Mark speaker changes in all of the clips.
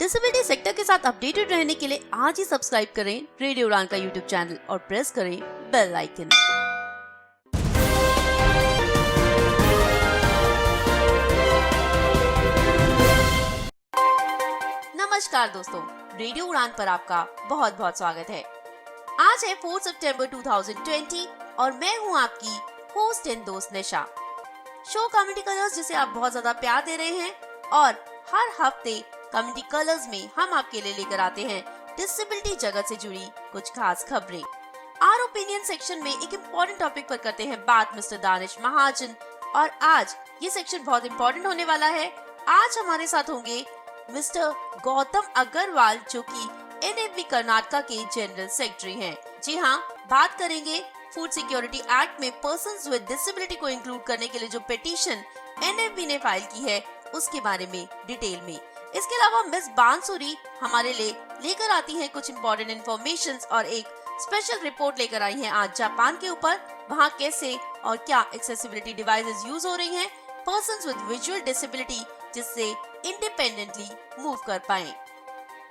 Speaker 1: Disability sector के साथ updated रहने के लिए आज ही सब्सक्राइब करें रेडियो उड़ान का यूट्यूब चैनल और प्रेस करें बेल आइकन। नमस्कार दोस्तों, रेडियो उड़ान पर आपका बहुत बहुत स्वागत है। आज है 4 सितंबर 2020 और मैं हूँ आपकी होस्ट एंड दोस्त निशा। शो कम्युनिटी कलर्स जिसे आप बहुत ज्यादा प्यार दे रहे हैं और हर हफ्ते कम्युनिटी कलर्स में हम आपके लिए लेकर आते हैं डिसेबिलिटी जगत से जुड़ी कुछ खास खबरें। आर ओपिनियन सेक्शन में एक इम्पोर्टेंट टॉपिक पर करते हैं बात मिस्टर दानिश महाजन और आज ये सेक्शन बहुत इम्पोर्टेंट होने वाला है। आज हमारे साथ होंगे मिस्टर गौतम अग्रवाल जो कि NFB कर्नाटका के जनरल सेक्रेटरी हैं। जी हाँ, बात करेंगे फूड सिक्योरिटी एक्ट में पर्सन्स विद डिसेबिलिटी को इंक्लूड करने के लिए जो पिटीशन NFB ने फाइल की है उसके बारे में डिटेल में। इसके अलावा मिस बांसुरी हमारे लिए लेकर आती हैं कुछ इम्पोर्टेंट इन्फॉर्मेशन और एक स्पेशल रिपोर्ट लेकर आई हैं आज जापान के ऊपर। वहाँ कैसे और क्या एक्सेसिबिलिटी डिवाइसेस यूज हो रही हैं पर्सन्स विद विजुअल डिसेबिलिटी जिससे इंडिपेंडेंटली मूव कर पाएं।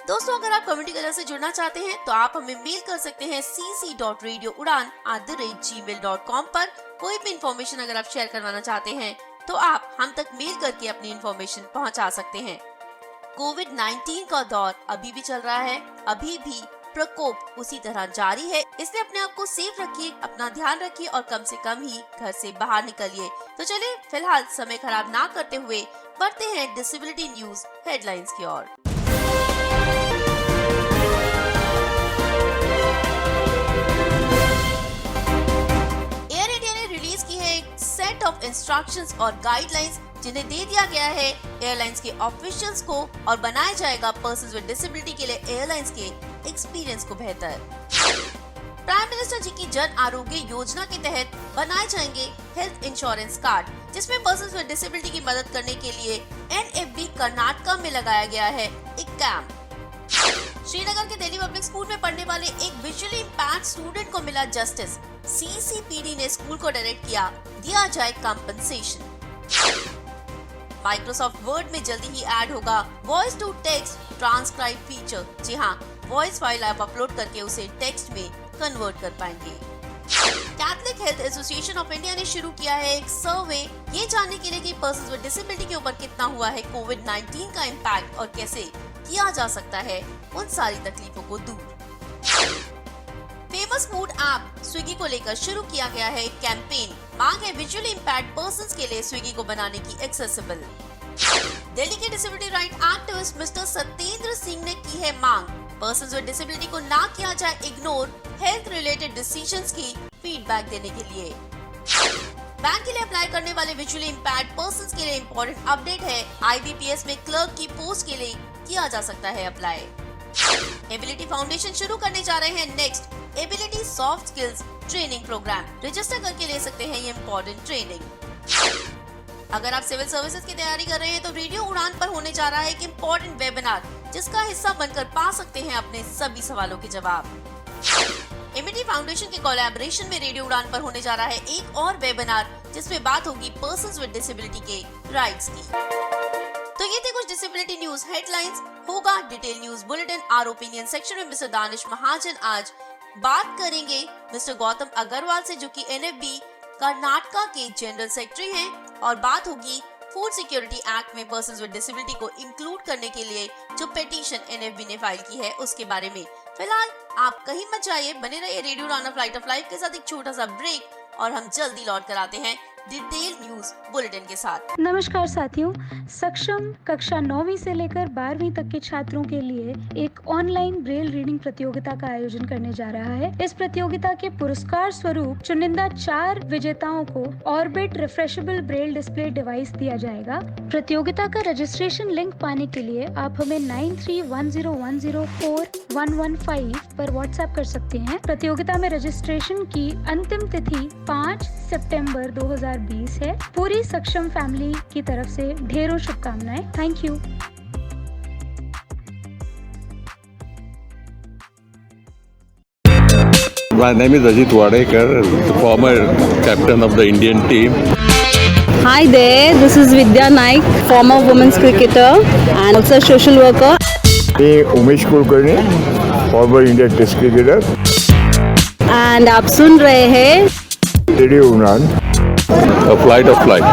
Speaker 1: दोस्तों, अगर आप कम्युनिटी कलर से जुड़ना चाहते हैं तो आप हमें मेल कर सकते हैं cc.radioudan@gmail.com पर। कोई भी इन्फॉर्मेशन अगर आप शेयर करवाना चाहते हैं तो आप हम तक मेल करके अपनी इन्फॉर्मेशन पहुंचा सकते हैं। कोविड-19 का दौर अभी भी चल रहा है, अभी भी प्रकोप उसी तरह जारी है, इसलिए अपने आप को सेफ रखिए, अपना ध्यान रखिए और कम से कम ही घर से बाहर निकलिए। तो चलिए फिलहाल समय खराब ना करते हुए बढ़ते हैं डिसेबिलिटी न्यूज हेडलाइंस की ओर। एयर इंडिया ने रिलीज की है एक सेट ऑफ इंस्ट्रक्शंस और गाइडलाइंस जिन्हें दे दिया गया है एयरलाइंस के ऑफिशियल्स को और बनाया जाएगा पर्सन्स विद डिसेबिलिटी के लिए एयरलाइंस के एक्सपीरियंस को बेहतर। प्राइम मिनिस्टर जी की जन आरोग्य योजना के तहत बनाए जाएंगे हेल्थ इंश्योरेंस कार्ड जिसमें पर्सन्स विद डिसेबिलिटी की मदद करने के लिए NFB कर्नाटका में लगाया गया है एक कैंप। श्रीनगर के दिल्ली पब्लिक स्कूल में पढ़ने वाले एक विजुअली इम्पैक्ट स्टूडेंट को मिला जस्टिस। CCPD ने स्कूल को डायरेक्ट किया दिया जाए कंपनसेशन। माइक्रोसॉफ्ट वर्ड में जल्दी ही ऐड होगा voice to text transcribe feature. जी हाँ, वॉइस फाइल आप अपलोड करके उसे टेक्स्ट में कन्वर्ट कर पाएंगे। Catholic health association of India ने शुरू किया है एक सर्वे ये जानने के लिए कि पर्सन्स विद डिसेबिलिटी के ऊपर कितना हुआ है कोविड-19 का इम्पैक्ट और कैसे किया जा सकता है उन सारी तकलीफों को दूर। फेमस फूड ऐप स्विगी को लेकर शुरू किया गया है एक कैंपेन। मांग है विजुअली इम्पैक्ट पर्सन्स के लिए स्विगी को बनाने की एक्सेसिबल। दिल्ली के disability right activist mister Satyendra Singh ने की है मांग पर्सन्स विद डिसेबिलिटी को ना किया जाए इग्नोर हेल्थ रिलेटेड डिसीजंस की फीडबैक देने के लिए। बैंक के लिए अप्लाई करने वाले विजुअली इम्पैक्ट पर्सन्स के लिए इम्पोर्टेंट अपडेट है IBPS में क्लर्क की पोस्ट के लिए किया जा सकता है अप्लाई। एबिलिटी फाउंडेशन शुरू करने जा रहे हैं next ability soft skills training program. Register करके ले सकते हैं ये इम्पोर्टेंट ट्रेनिंग। अगर आप सिविल सर्विसेज की तैयारी कर रहे हैं तो रेडियो उड़ान पर होने जा रहा है एक इम्पोर्टेंट वेबिनार जिसका हिस्सा बनकर पा सकते हैं अपने सभी सवालों के जवाब। एबिलिटी फाउंडेशन के कोलैबोरेशन में रेडियो उड़ान पर होने जा रहा है एक और वेबिनार जिसमें बात होगी पर्सन्स विद डिसेबिलिटी के राइट्स की। तो ये थे कुछ डिसेबिलिटी न्यूज हेडलाइंस। होगा detail news bulletin our opinion section में मिस्टर दानिश महाजन आज बात करेंगे मिस्टर गौतम अग्रवाल से जो कि NFB कर्नाटका के जनरल सेक्रेटरी हैं और बात होगी फूड सिक्योरिटी एक्ट में पर्सन्स विद डिसेबिलिटी को इंक्लूड करने के लिए जो पिटीशन NFB ने फाइल की है उसके बारे में। फिलहाल आप कहीं मत जाइए, बने रहिए radio Udaan flight of life के साथ एक छोटा सा ब्रेक और हम जल्दी लौट कर आते हैं डिटेल न्यूज बुलेटिन के साथ।
Speaker 2: नमस्कार साथियों, सक्षम कक्षा 9वीं से लेकर 12वीं तक के छात्रों के लिए एक ऑनलाइन ब्रेल रीडिंग प्रतियोगिता का आयोजन करने जा रहा है। इस प्रतियोगिता के पुरस्कार स्वरूप चुनिंदा 4 विजेताओं को orbit refreshable Braille display device दिया जाएगा। प्रतियोगिता का रजिस्ट्रेशन लिंक पाने के लिए आप हमें 9310104115 पर व्हाट्सएप कर सकते हैं। प्रतियोगिता में रजिस्ट्रेशन की अंतिम तिथि 5 सितंबर 2020 है। पूरी सक्षम फैमिली की तरफ से ढेरों शुभकामनाएं। Thank you.
Speaker 3: My name is Ajit Wadekar, the former captain of the Indian team.
Speaker 4: Hi there, this is Vidya Naik, former women's cricketer and also a social worker. मैं Umesh Kulkarni, former India test cricketer,
Speaker 5: and आप सुन रहे हैं
Speaker 4: radio उड़ान।
Speaker 3: A flight of flight.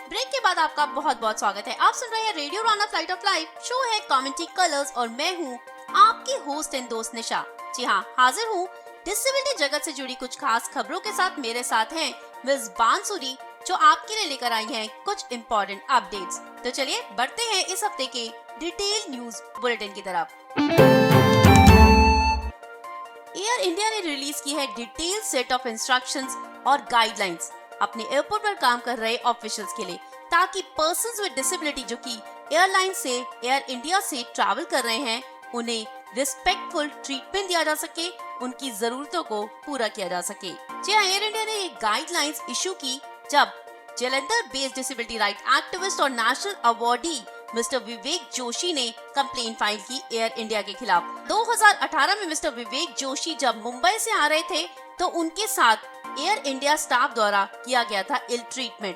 Speaker 1: Break के बाद आपका बहुत बहुत स्वागत है। आप सुन रहे हैं radio Rana flight of life. Show है कमेंट्री कलर्स और मैं हूँ आपकी होस्ट एंड दोस्त निशा। जी हाँ, हाजिर हूँ डिसेबिलिटी जगत से जुड़ी कुछ खास खबरों के साथ। मेरे साथ हैं मिस बांसुरी, जो आपके लिए लेकर आई हैं कुछ इम्पोर्टेंट अपडेट्स। तो चलिए बढ़ते हैं इस हफ्ते के डिटेल न्यूज बुलेटिन की तरफ। एयर इंडिया ने रिलीज की है डिटेल सेट ऑफ इंस्ट्रक्शंस और गाइडलाइंस अपने एयरपोर्ट पर काम कर रहे ऑफिशियल्स के लिए, ताकि पर्संस विद डिसेबिलिटी जो कि एयरलाइन से एयर इंडिया से ट्रैवल कर रहे हैं, उन्हें रिस्पेक्टफुल ट्रीटमेंट दिया जा सके, उनकी जरूरतों को पूरा किया जा सके। जी हाँ, एयर इंडिया ने ये गाइडलाइंस इशू की जब Jalandhar based disability right activist और national awardee mister Vivek Joshi ने कंप्लेन फाइल की एयर इंडिया के खिलाफ। 2018 में मिस्टर विवेक जोशी जब मुंबई से आ रहे थे तो उनके साथ एयर इंडिया स्टाफ द्वारा किया गया था इल ट्रीटमेंट।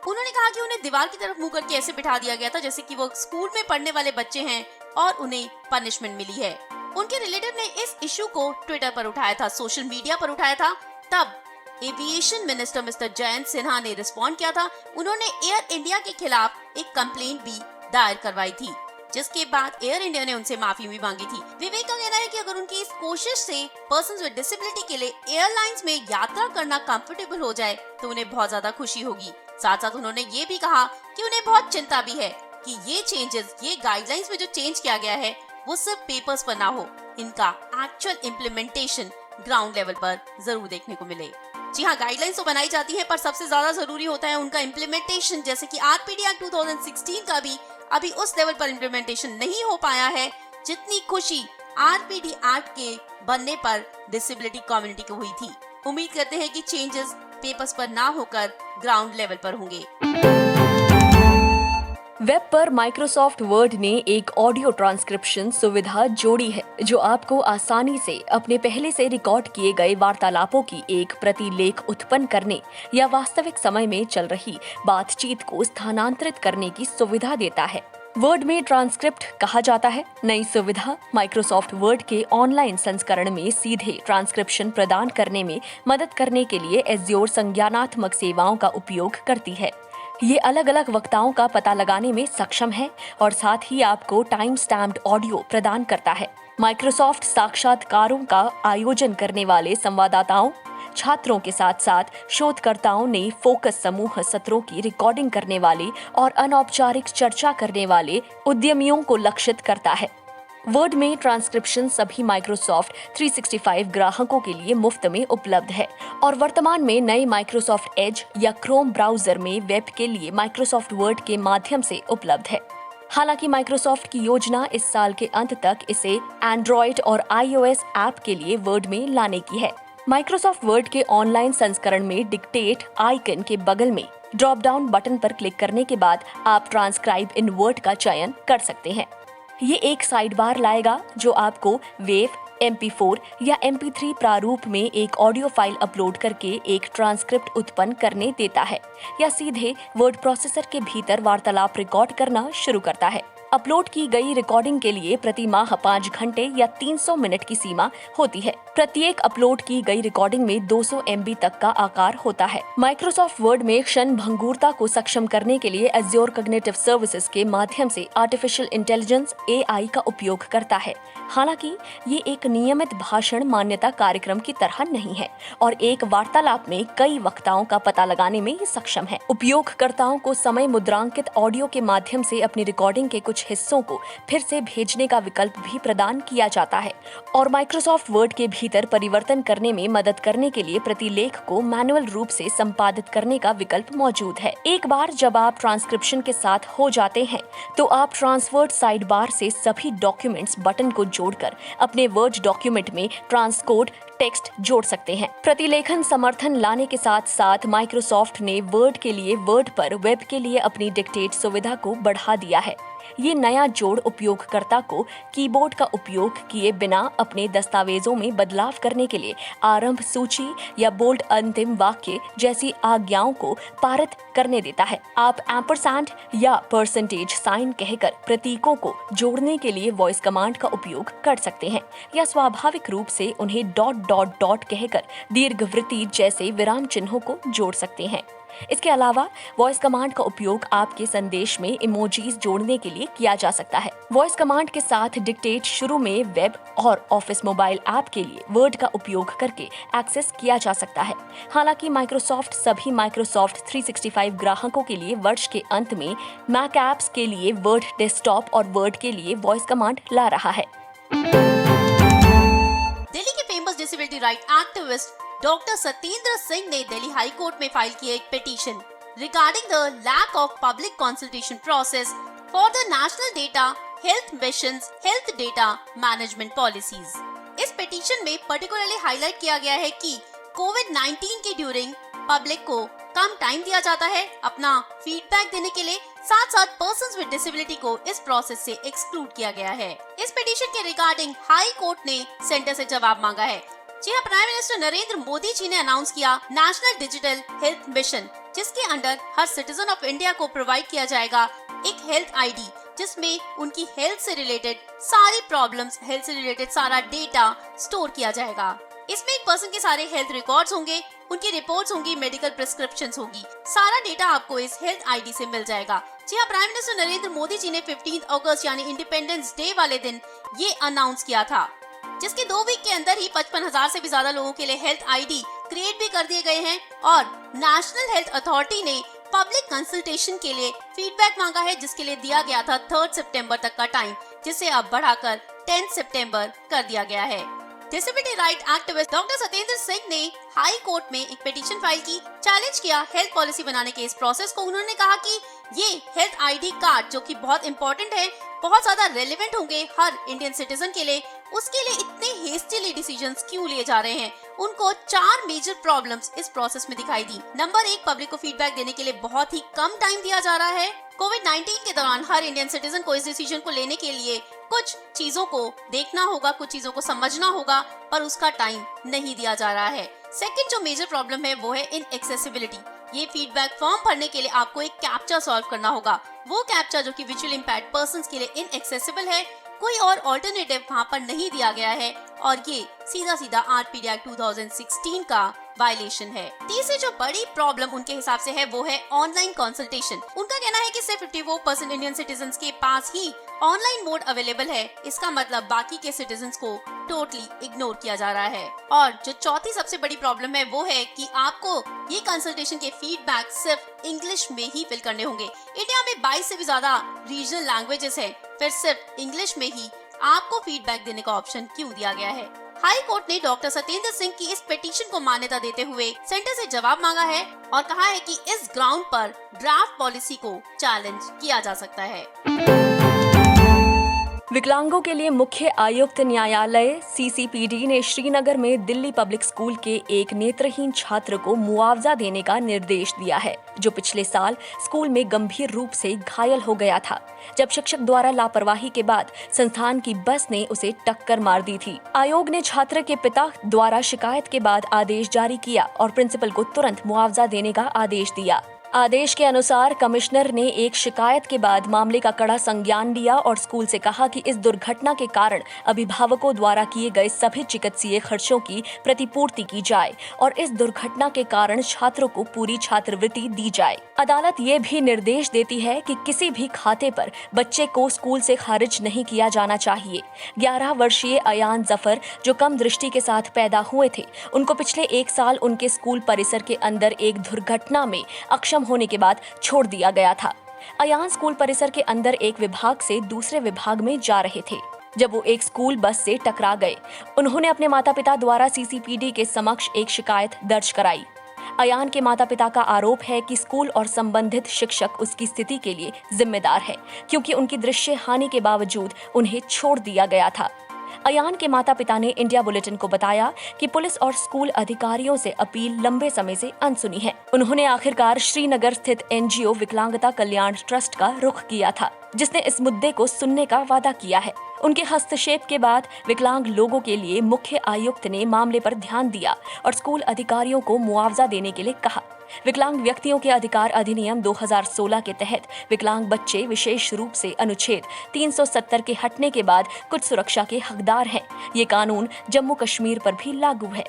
Speaker 1: उन्होंने कहा कि उन्हें दीवार की तरफ मुंह करके ऐसे बिठा दिया गया था जैसे कि वो स्कूल में पढ़ने वाले बच्चे हैं और उन्हें पनिशमेंट मिली है। उनके रिलेटिव ने इस इशू को ट्विटर पर उठाया था, सोशल मीडिया पर उठाया था। तब aviation minister mister Jayant Sinha ने रिस्पॉन्ड किया था। उन्होंने एयर इंडिया के खिलाफ एक कंप्लेंट भी दायर करवाई थी, जिसके बाद एयर इंडिया ने उनसे माफी भी मांगी थी। विवेक का कहना है कि अगर उनकी इस कोशिश से पर्सन्स विद डिसेबिलिटी के लिए एयरलाइंस में यात्रा करना कंफर्टेबल हो जाए तो उन्हें बहुत ज्यादा खुशी होगी। साथ साथ उन्होंने ये भी कहा कि उन्हें बहुत चिंता भी है कि ये चेंजेस, ये गाइडलाइंस में जो चेंज किया गया है वो सिर्फ पेपर्स पर ना हो, इनका एक्चुअल इम्प्लीमेंटेशन ग्राउंड लेवल पर जरूर देखने को मिले। जी हाँ, गाइडलाइंस तो बनाई जाती है पर सबसे ज्यादा जरूरी होता है उनका इम्प्लीमेंटेशन। जैसे कि आरपीडी एक्ट 2016 का भी अभी उस लेवल पर इम्प्लीमेंटेशन नहीं हो पाया है जितनी खुशी आरपीडी एक्ट के बनने पर डिसेबिलिटी कम्युनिटी को हुई थी। उम्मीद करते हैं कि चेंजेस पेपर्स पर ना होकर ग्राउंड लेवल पर होंगे।
Speaker 6: वेब पर माइक्रोसॉफ्ट वर्ड ने एक ऑडियो ट्रांसक्रिप्शन सुविधा जोड़ी है, जो आपको आसानी से अपने पहले से रिकॉर्ड किए गए वार्तालापों की एक प्रतिलेख उत्पन्न करने या वास्तविक समय में चल रही बातचीत को स्थानांतरित करने की सुविधा देता है। वर्ड में ट्रांसक्रिप्ट कहा जाता है। नई सुविधा माइक्रोसॉफ्ट वर्ड के ऑनलाइन संस्करण में सीधे ट्रांसक्रिप्शन प्रदान करने में मदद करने के लिए एज्योर संज्ञानात्मक सेवाओं का उपयोग करती है। ये अलग अलग वक्ताओं का पता लगाने में सक्षम है और साथ ही आपको टाइम स्टैम्प्ड ऑडियो प्रदान करता है। माइक्रोसॉफ्ट साक्षात्कारों का आयोजन करने वाले संवाददाताओं, छात्रों के साथ साथ शोधकर्ताओं ने फोकस समूह सत्रों की रिकॉर्डिंग करने वाले और अनौपचारिक चर्चा करने वाले उद्यमियों को लक्षित करता है। वर्ड में ट्रांसक्रिप्शन सभी माइक्रोसॉफ्ट 365 ग्राहकों के लिए मुफ्त में उपलब्ध है और वर्तमान में नए माइक्रोसॉफ्ट एज या क्रोम ब्राउजर में वेब के लिए माइक्रोसॉफ्ट वर्ड के माध्यम से उपलब्ध है। हालांकि माइक्रोसॉफ्ट की योजना इस साल के अंत तक इसे एंड्रॉइड और iOS ऐप के लिए वर्ड में लाने की है। माइक्रोसॉफ्ट वर्ड के ऑनलाइन संस्करण में डिक्टेट आइकन के बगल में ड्रॉप डाउन बटन पर क्लिक करने के बाद आप ट्रांसक्राइब इन वर्ड का चयन कर सकते हैं। ये एक साइड बार लाएगा जो आपको वेव, MP4 या MP3 प्रारूप में एक ऑडियो फाइल अपलोड करके एक ट्रांसक्रिप्ट उत्पन्न करने देता है या सीधे वर्ड प्रोसेसर के भीतर वार्तालाप रिकॉर्ड करना शुरू करता है। अपलोड की गई रिकॉर्डिंग के लिए प्रति माह 5 घंटे या 300 मिनट की सीमा होती है। प्रत्येक अपलोड की गई रिकॉर्डिंग में 200 MB तक का आकार होता है। माइक्रोसॉफ्ट वर्ड में क्षण भंगुरता को सक्षम करने के लिए एज्योर कॉग्निटिव सर्विसेज के माध्यम से आर्टिफिशियल इंटेलिजेंस AI का उपयोग करता है। हालांकि ये एक नियमित भाषण मान्यता कार्यक्रम की तरह नहीं है और एक वार्तालाप में कई वक्ताओं का पता लगाने में ये सक्षम है। उपयोगकर्ताओं को समय मुद्रांकित ऑडियो के माध्यम से अपनी रिकॉर्डिंग के कुछ हिस्सों को फिर से भेजने का विकल्प भी प्रदान किया जाता है और माइक्रोसॉफ्ट वर्ड के भीतर परिवर्तन करने में मदद करने के लिए प्रतिलेख को मैनुअल रूप से संपादित करने का विकल्प मौजूद है। एक बार जब आप ट्रांसक्रिप्शन के साथ हो जाते हैं तो आप ट्रांसवर्ड साइड बार से सभी डॉक्यूमेंट्स बटन को जोड़कर अपने वर्ड डॉक्यूमेंट में ट्रांसकोड टेक्स्ट जोड़ सकते हैं। प्रतिलेखन समर्थन लाने के साथ साथ माइक्रोसॉफ्ट ने वर्ड के लिए वर्ड पर वेब के लिए अपनी डिक्टेट सुविधा को बढ़ा दिया है। ये नया जोड़ उपयोगकर्ता को कीबोर्ड का उपयोग किए बिना अपने दस्तावेजों में बदलाव करने के लिए आरंभ सूची या बोल्ड अंतिम वाक्य जैसी आज्ञाओं को पारित करने देता है। आप एम्परसैंड या परसेंटेज साइन कहकर प्रतीकों को जोड़ने के लिए वॉइस कमांड का उपयोग कर सकते हैं या स्वाभाविक रूप से उन्हें ... कहकर दीर्घवृत्ति जैसे विराम चिन्हों को जोड़ सकते हैं। इसके अलावा वॉइस कमांड का उपयोग आपके संदेश में इमोजीज जोड़ने के लिए किया जा सकता है। वॉइस कमांड के साथ डिक्टेट शुरू में वेब और ऑफिस मोबाइल ऐप के लिए वर्ड का उपयोग करके एक्सेस किया जा सकता है। हालांकि माइक्रोसॉफ्ट सभी माइक्रोसॉफ्ट 365 ग्राहकों के लिए वर्ष के अंत में मैक ऐप्स के लिए वर्ड डेस्कटॉप और वर्ड के लिए वॉइस कमांड ला रहा है।
Speaker 1: दिल्ली के famous disability right activist doctor Satyendra Singh ने दिल्ली हाई कोर्ट में फाइल किया एक petition regarding the lack of public consultation process for the national data health missions health data management policies. इस पिटीशन में पर्टिकुलरली हाईलाइट किया गया है कि कोविड-19 के ड्यूरिंग पब्लिक को कम टाइम दिया जाता है अपना फीडबैक देने के लिए, साथ साथ पर्सन्स विद डिसेबिलिटी को इस प्रोसेस से एक्सक्लूड किया गया है। इस पिटीशन के रिगार्डिंग हाई कोर्ट ने सेंटर से जवाब मांगा है। जी हाँ, प्राइम मिनिस्टर नरेंद्र मोदी जी ने अनाउंस किया नेशनल डिजिटल हेल्थ मिशन, जिसके under her citizen of India को प्रोवाइड किया जाएगा एक हेल्थ आईडी, जिसमें उनकी हेल्थ से रिलेटेड सारी प्रॉब्लम्स, हेल्थ से रिलेटेड सारा डेटा स्टोर किया जाएगा। इसमें एक पर्सन के सारे हेल्थ रिकॉर्ड्स होंगे, उनकी रिपोर्ट्स होंगी, मेडिकल प्रिस्क्रिप्शंस होगी, सारा डेटा आपको इस हेल्थ आईडी से मिल जाएगा। जी हाँ, प्राइम मिनिस्टर नरेंद्र मोदी जी ने 15 अगस्त यानी इंडिपेंडेंस डे वाले दिन ये अनाउंस किया था, जिसके 2 वीक के अंदर ही 55,000 से भी ज्यादा लोगों के लिए हेल्थ आईडी क्रिएट भी कर दिए गए हैं और नेशनल हेल्थ अथॉरिटी ने पब्लिक कंसल्टेशन के लिए फीडबैक मांगा है, जिसके लिए दिया गया था 3 सितंबर तक का टाइम, जिसे अब बढ़ाकर 10 सितंबर कर दिया गया है। Disability right activist doctor Satyendra Singh ने हाई कोर्ट में एक पिटीशन फाइल की, चैलेंज किया हेल्थ पॉलिसी बनाने के इस प्रोसेस को। उन्होंने कहा कि ये हेल्थ आईडी कार्ड जो कि बहुत इंपॉर्टेंट है, बहुत ज्यादा रेलेवेंट होंगे हर इंडियन सिटीजन के लिए, उसके लिए इतने हेस्टिली डिसीजंस क्यों लिए जा रहे हैं। उनको 4 मेजर प्रॉब्लम्स इस प्रोसेस में दिखाई दी। नंबर 1, पब्लिक को फीडबैक देने के लिए बहुत ही कम टाइम दिया जा रहा है। कोविड-19 के दौरान हर इंडियन सिटीजन को इस डिसीजन को लेने के लिए कुछ चीजों को देखना होगा, कुछ चीजों को समझना होगा, पर उसका टाइम नहीं दिया जा रहा है। सेकंड जो मेजर प्रॉब्लम है वो है इनएक्सेसिबिलिटी। ये फीडबैक फॉर्म भरने के लिए आपको एक कैप्चा सॉल्व करना होगा। वो कैप्चा जो कि विजुअली इंपैयर्ड पर्संस के लिए इनएक्सेसिबल है, कोई और ऑल्टरनेटिव वहाँ पर नहीं दिया गया है और ये सीधा सीधा आरपीडी एक्ट 2016 का वायलेशन है। तीसरी जो बड़ी प्रॉब्लम उनके हिसाब से है वो है ऑनलाइन कंसल्टेशन। उनका कहना है कि सिर्फ 54% इंडियन सिटीजन्स के पास ही ऑनलाइन मोड अवेलेबल है। इसका मतलब बाकी के सिटीजन्स को टोटली इग्नोर किया जा रहा है। और जो चौथी सबसे बड़ी प्रॉब्लम है वो है कि आपको ये कंसल्टेशन के फीडबैक सिर्फ इंग्लिश में ही फिल करने होंगे। इंडिया में 22 से भी ज्यादा रीजनल लैंग्वेजेस है, फिर सिर्फ इंग्लिश में ही आपको फीडबैक देने का ऑप्शन क्यों दिया गया है। हाई कोर्ट ने डॉक्टर सत्येंद्र सिंह की इस पिटीशन को मान्यता देते हुए सेंटर से जवाब मांगा है और कहा है कि इस ग्राउंड पर ड्राफ्ट पॉलिसी को चैलेंज किया जा सकता है।
Speaker 6: विकलांगों के लिए मुख्य आयुक्त न्यायालय सीसीपीडी ने श्रीनगर में दिल्ली पब्लिक स्कूल के एक नेत्रहीन छात्र को मुआवजा देने का निर्देश दिया है, जो पिछले साल स्कूल में गंभीर रूप से घायल हो गया था, जब शिक्षक द्वारा लापरवाही के बाद संस्थान की बस ने उसे टक्कर मार दी थी। आयोग ने छात्र के पिता द्वारा शिकायत के बाद आदेश जारी किया और प्रिंसिपल को तुरंत मुआवजा देने का आदेश दिया। आदेश के अनुसार कमिश्नर ने एक शिकायत के बाद मामले का कड़ा संज्ञान लिया और स्कूल से कहा कि इस दुर्घटना के कारण अभिभावकों द्वारा किए गए सभी चिकित्सीय खर्चों की प्रतिपूर्ति की जाए और इस दुर्घटना के कारण छात्रों को पूरी छात्रवृत्ति दी जाए। अदालत ये भी निर्देश देती है कि किसी भी खाते पर बच्चे को स्कूल से खारिज नहीं किया जाना चाहिए। 11 वर्षीय अयान जफर, जो कम दृष्टि के साथ पैदा हुए थे, उनको पिछले 1 साल उनके स्कूल परिसर के अंदर एक दुर्घटना में अक्षम होने के बाद छोड़ दिया गया था। अयान स्कूल परिसर के अंदर एक विभाग से दूसरे विभाग में जा रहे थे जब वो एक स्कूल बस से टकरा गए। उन्होंने अपने माता पिता द्वारा सीसीपीडी के समक्ष एक शिकायत दर्ज कराई। अयान के माता पिता का आरोप है कि स्कूल और संबंधित शिक्षक उसकी स्थिति के लिए जिम्मेदार है, क्योंकि उनकी दृश्य हानि के बावजूद उन्हें छोड़ दिया गया था। अयान के माता पिता ने इंडिया बुलेटिन को बताया कि पुलिस और स्कूल अधिकारियों से अपील लंबे समय से अनसुनी है। उन्होंने आखिरकार श्रीनगर स्थित एनजीओ विकलांगता कल्याण ट्रस्ट का रुख किया था, जिसने इस मुद्दे को सुनने का वादा किया है। उनके हस्तक्षेप के बाद विकलांग लोगों के लिए मुख्य आयुक्त ने मामले पर ध्यान दिया और स्कूल अधिकारियों को मुआवजा देने के लिए कहा। विकलांग व्यक्तियों के अधिकार अधिनियम 2016 के तहत विकलांग बच्चे विशेष रूप से अनुच्छेद 370 के हटने के बाद कुछ सुरक्षा के हकदार हैं। ये कानून जम्मू कश्मीर पर भी लागू है।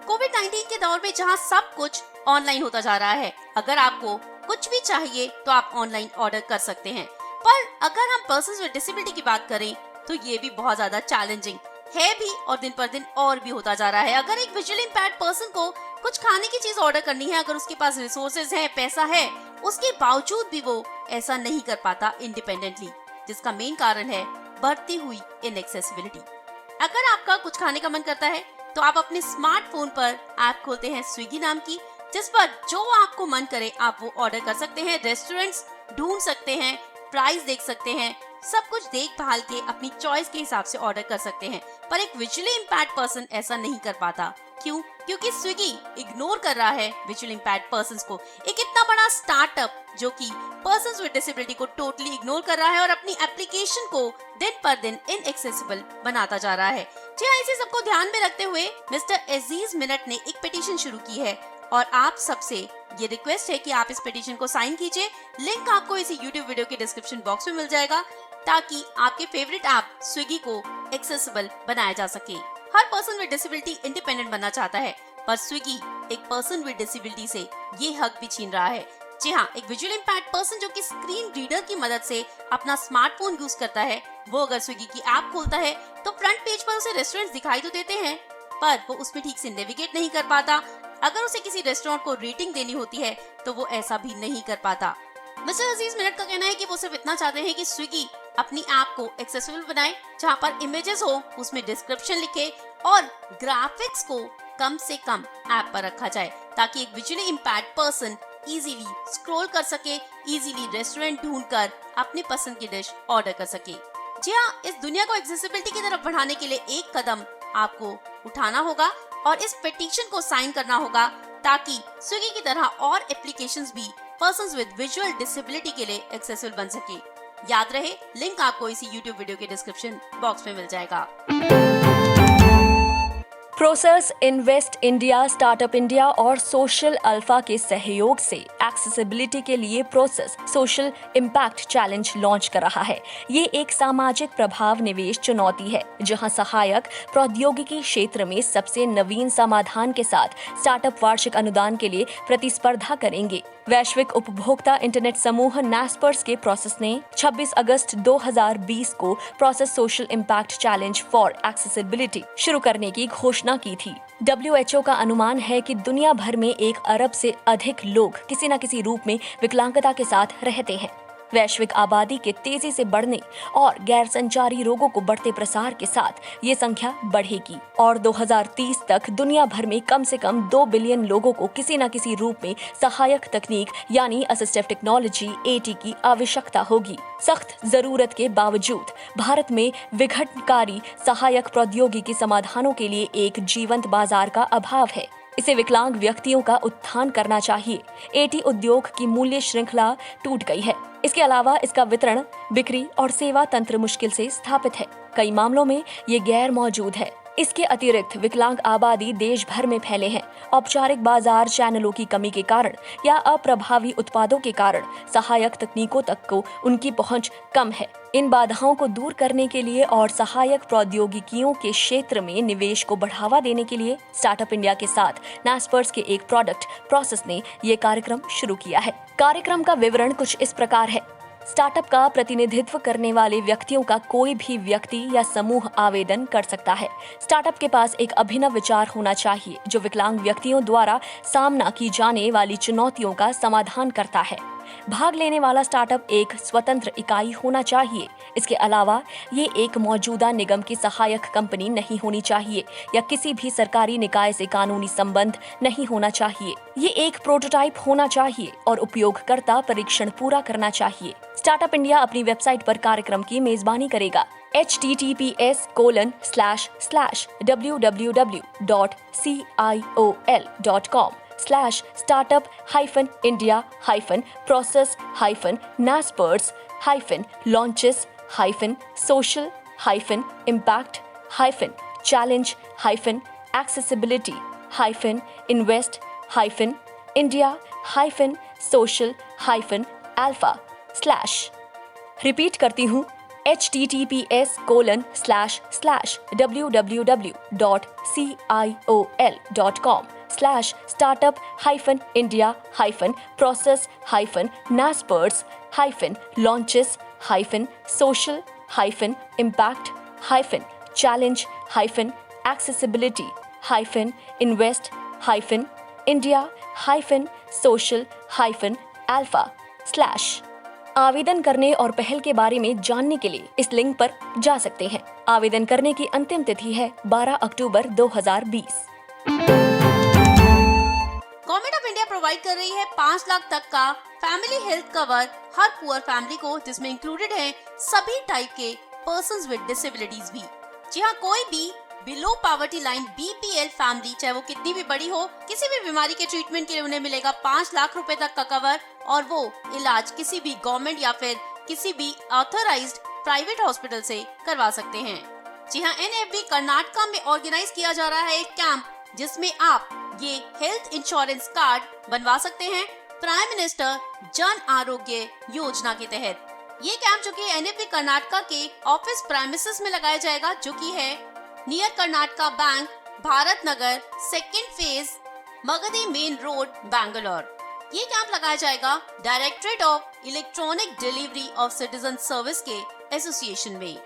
Speaker 1: कोविड-19 के दौर में जहां सब कुछ ऑनलाइन होता जा रहा है, अगर आपको कुछ भी चाहिए तो आप ऑनलाइन ऑर्डर कर सकते हैं। पर अगर हम पर्सन्स विद डिसेबिलिटी की बात करें तो ये भी बहुत ज्यादा चैलेंजिंग है भी और दिन पर दिन और भी होता जा रहा है। अगर एक विजुअली इम्पेयर्ड पर्सन को कुछ खाने की चीज ऑर्डर करनी है, अगर उसके पास रिसोर्सेज है, पैसा है, उसके बावजूद भी वो ऐसा नहीं कर पाता इंडिपेंडेंटली, जिसका मेन कारण है बढ़ती हुई इनएक्सेसिबिलिटी। अगर आपका कुछ खाने का मन करता है तो आप अपने स्मार्टफोन पर ऐप खोलते हैं स्विगी नाम की, जिस पर जो आपको मन करे आप वो ऑर्डर कर सकते हैं। रेस्टोरेंट्स ढूंढ सकते हैं, प्राइस देख सकते हैं, सब कुछ देख भाल के अपनी चॉइस के हिसाब से ऑर्डर कर सकते हैं। पर एक विजुअली इम्पेयर्ड पर्सन ऐसा नहीं कर पाता। क्यों? क्योंकि स्विगी इग्नोर कर रहा है विजुअली इम्पेयर्ड पर्सन्स को। एक इतना बड़ा स्टार्टअप जो कि पर्सन्स विद डिसेबिलिटी को टोटली इग्नोर कर रहा है और अपनी एप्लीकेशन को दिन पर दिन इनएक्सेसिबल बनाता जा रहा है। जी हाँ, इसी सबको ध्यान में रखते हुए मिस्टर अजीज मिनट ने एक पिटीशन शुरू की है और आप सबसे ये रिक्वेस्ट है कि आप इस पिटीशन को साइन कीजिए। लिंक आपको इसी YouTube वीडियो के डिस्क्रिप्शन बॉक्स में मिल जाएगा ताकि आपके फेवरेट ऐप स्विगी को एक्सेसिबल बनाया जा सके। हर पर्सन विद डिसेबिलिटी इंडिपेंडेंट बनना चाहता है, पर स्विगी एक पर्सन विद डिसेबिलिटी से ये हक भी छीन रहा है। जी हाँ, एक विजुअली इम्पेयर्ड पर्सन जो कि स्क्रीन रीडर की मदद से अपना स्मार्टफोन यूज करता है, वो अगर स्विगी की ऐप खोलता है तो फ्रंट पेज पर उसे रेस्टोरेंट दिखाई तो देते हैं, पर वो उसमें ठीक से नेविगेट नहीं कर पाता। अगर उसे किसी रेस्टोरेंट को रेटिंग देनी होती है तो वो ऐसा भी नहीं कर पाता। मिस्टर अजीज मिनट का कहना है कि वो सिर्फ इतना चाहते हैं कि स्विगी अपनी ऐप को एक्सेसिबल बनाए, जहां पर इमेजेस हो, उसमें डिस्क्रिप्शन लिखे और ग्राफिक्स को कम से कम ऐप पर रखा जाए, ताकि एक visually impaired person easily scroll कर सके, इजीली रेस्टोरेंट ढूंढकर अपनी पसंद की डिश ऑर्डर कर सके। जी हाँ, इस दुनिया को एक्सेसिबिलिटी की तरफ बढ़ाने के लिए एक कदम आपको उठाना होगा और इस पिटीशन को साइन करना होगा ताकि स्विगी की तरह और एप्लीकेशंस भी पर्सन्स विद विजुअल डिसेबिलिटी के लिए एक्सेसिबल बन सके। याद रहे, लिंक आपको इसी YouTube वीडियो के डिस्क्रिप्शन बॉक्स में मिल जाएगा।
Speaker 6: Process invest India, startup India और सोशल अल्फा के सहयोग से एक्सेसिबिलिटी के लिए process social impact challenge launch कर रहा है। ये एक सामाजिक प्रभाव निवेश चुनौती है जहां सहायक प्रौद्योगिकी क्षेत्र में सबसे नवीन समाधान के साथ स्टार्टअप वार्षिक अनुदान के लिए प्रतिस्पर्धा करेंगे। वैश्विक उपभोक्ता इंटरनेट समूह नास्पर्स के प्रोसेस ने 26 अगस्त 2020 को process social impact challenge for accessibility शुरू करने की घोषणा की थी। WHO का अनुमान है कि दुनिया भर में 1 अरब से अधिक लोग किसी न किसी रूप में विकलांगता के साथ रहते हैं। वैश्विक आबादी के तेजी से बढ़ने और गैर संचारी रोगों को बढ़ते प्रसार के साथ ये संख्या बढ़ेगी और 2030 तक दुनिया भर में कम से कम 2 बिलियन लोगों को किसी न किसी रूप में सहायक तकनीक यानी असिस्टिव टेक्नोलॉजी AT की आवश्यकता होगी। सख्त जरूरत के बावजूद भारत में विघटनकारी सहायक प्रौद्योगिकी समाधानों के लिए एक जीवंत बाजार का अभाव है। इसे विकलांग व्यक्तियों का उत्थान करना चाहिए। AT उद्योग की मूल्य श्रृंखला टूट गई है। इसके अलावा इसका वितरण, बिक्री और सेवा तंत्र मुश्किल से स्थापित है। कई मामलों में ये गैर मौजूद है। इसके अतिरिक्त विकलांग आबादी देश भर में फैले हैं। औपचारिक बाजार चैनलों की कमी के कारण या अप्रभावी उत्पादों के कारण सहायक तकनीकों तक को उनकी पहुंच कम है। इन बाधाओं को दूर करने के लिए और सहायक प्रौद्योगिकियों के क्षेत्र में निवेश को बढ़ावा देने के लिए स्टार्टअप इंडिया के साथ नास्पर्स के एक प्रोडक्ट प्रोसेस ने ये कार्यक्रम शुरू किया है। कार्यक्रम का विवरण कुछ इस प्रकार है। स्टार्टअप का प्रतिनिधित्व करने वाले व्यक्तियों का कोई भी व्यक्ति या समूह आवेदन कर सकता है। स्टार्टअप के पास एक अभिनव विचार होना चाहिए जो विकलांग व्यक्तियों द्वारा सामना की जाने वाली चुनौतियों का समाधान करता है। भाग लेने वाला स्टार्टअप एक स्वतंत्र इकाई होना चाहिए। इसके अलावा ये एक मौजूदा निगम की सहायक कंपनी नहीं होनी चाहिए या किसी भी सरकारी निकाय से कानूनी संबंध नहीं होना चाहिए। ये एक प्रोटोटाइप होना चाहिए और उपयोगकर्ता परीक्षण पूरा करना चाहिए। स्टार्टअप इंडिया अपनी वेबसाइट पर कार्यक्रम की मेजबानी करेगा। https://www.ciol.com startup-invest-social-alpha / रिपीट करती हूँ https://www.ciao.com/startup-invest-social-alpha/. आवेदन करने और पहल के बारे में जानने के लिए इस लिंक पर जा सकते हैं। आवेदन करने की अंतिम तिथि है 12 अक्टूबर 2020।
Speaker 1: गवर्नमेंट ऑफ इंडिया प्रोवाइड कर रही है 5 लाख तक का फैमिली हेल्थ कवर हर पुअर फैमिली को, जिसमें इंक्लूडेड है सभी टाइप के पर्संस विद डिसेबिलिटीज भी। जी हाँ, कोई भी below poverty line BPL family, चाहे वो कितनी भी बड़ी हो, किसी भी बीमारी के ट्रीटमेंट के लिए उन्हें मिलेगा 5 लाख रुपए तक का कवर, और वो इलाज किसी भी गवर्नमेंट या फिर किसी भी ऑथराइज्ड प्राइवेट हॉस्पिटल से करवा सकते हैं। जी हाँ, NFB कर्नाटका में ऑर्गेनाइज किया जा रहा है एक कैंप, जिसमें आप ये हेल्थ इंश्योरेंस कार्ड बनवा सकते हैं प्राइम मिनिस्टर जन आरोग्य योजना के तहत। ये कैंप जो कि NFB कर्नाटका के ऑफिस प्राइमिसेस में लगाया जाएगा, जो कि है near Karnataka bank, Bharat Nagar, 2nd phase, Magdhi main road, Bangalore. ये कैंप लगाया जाएगा directorate of electronic delivery of citizen service के एसोसिएशन में।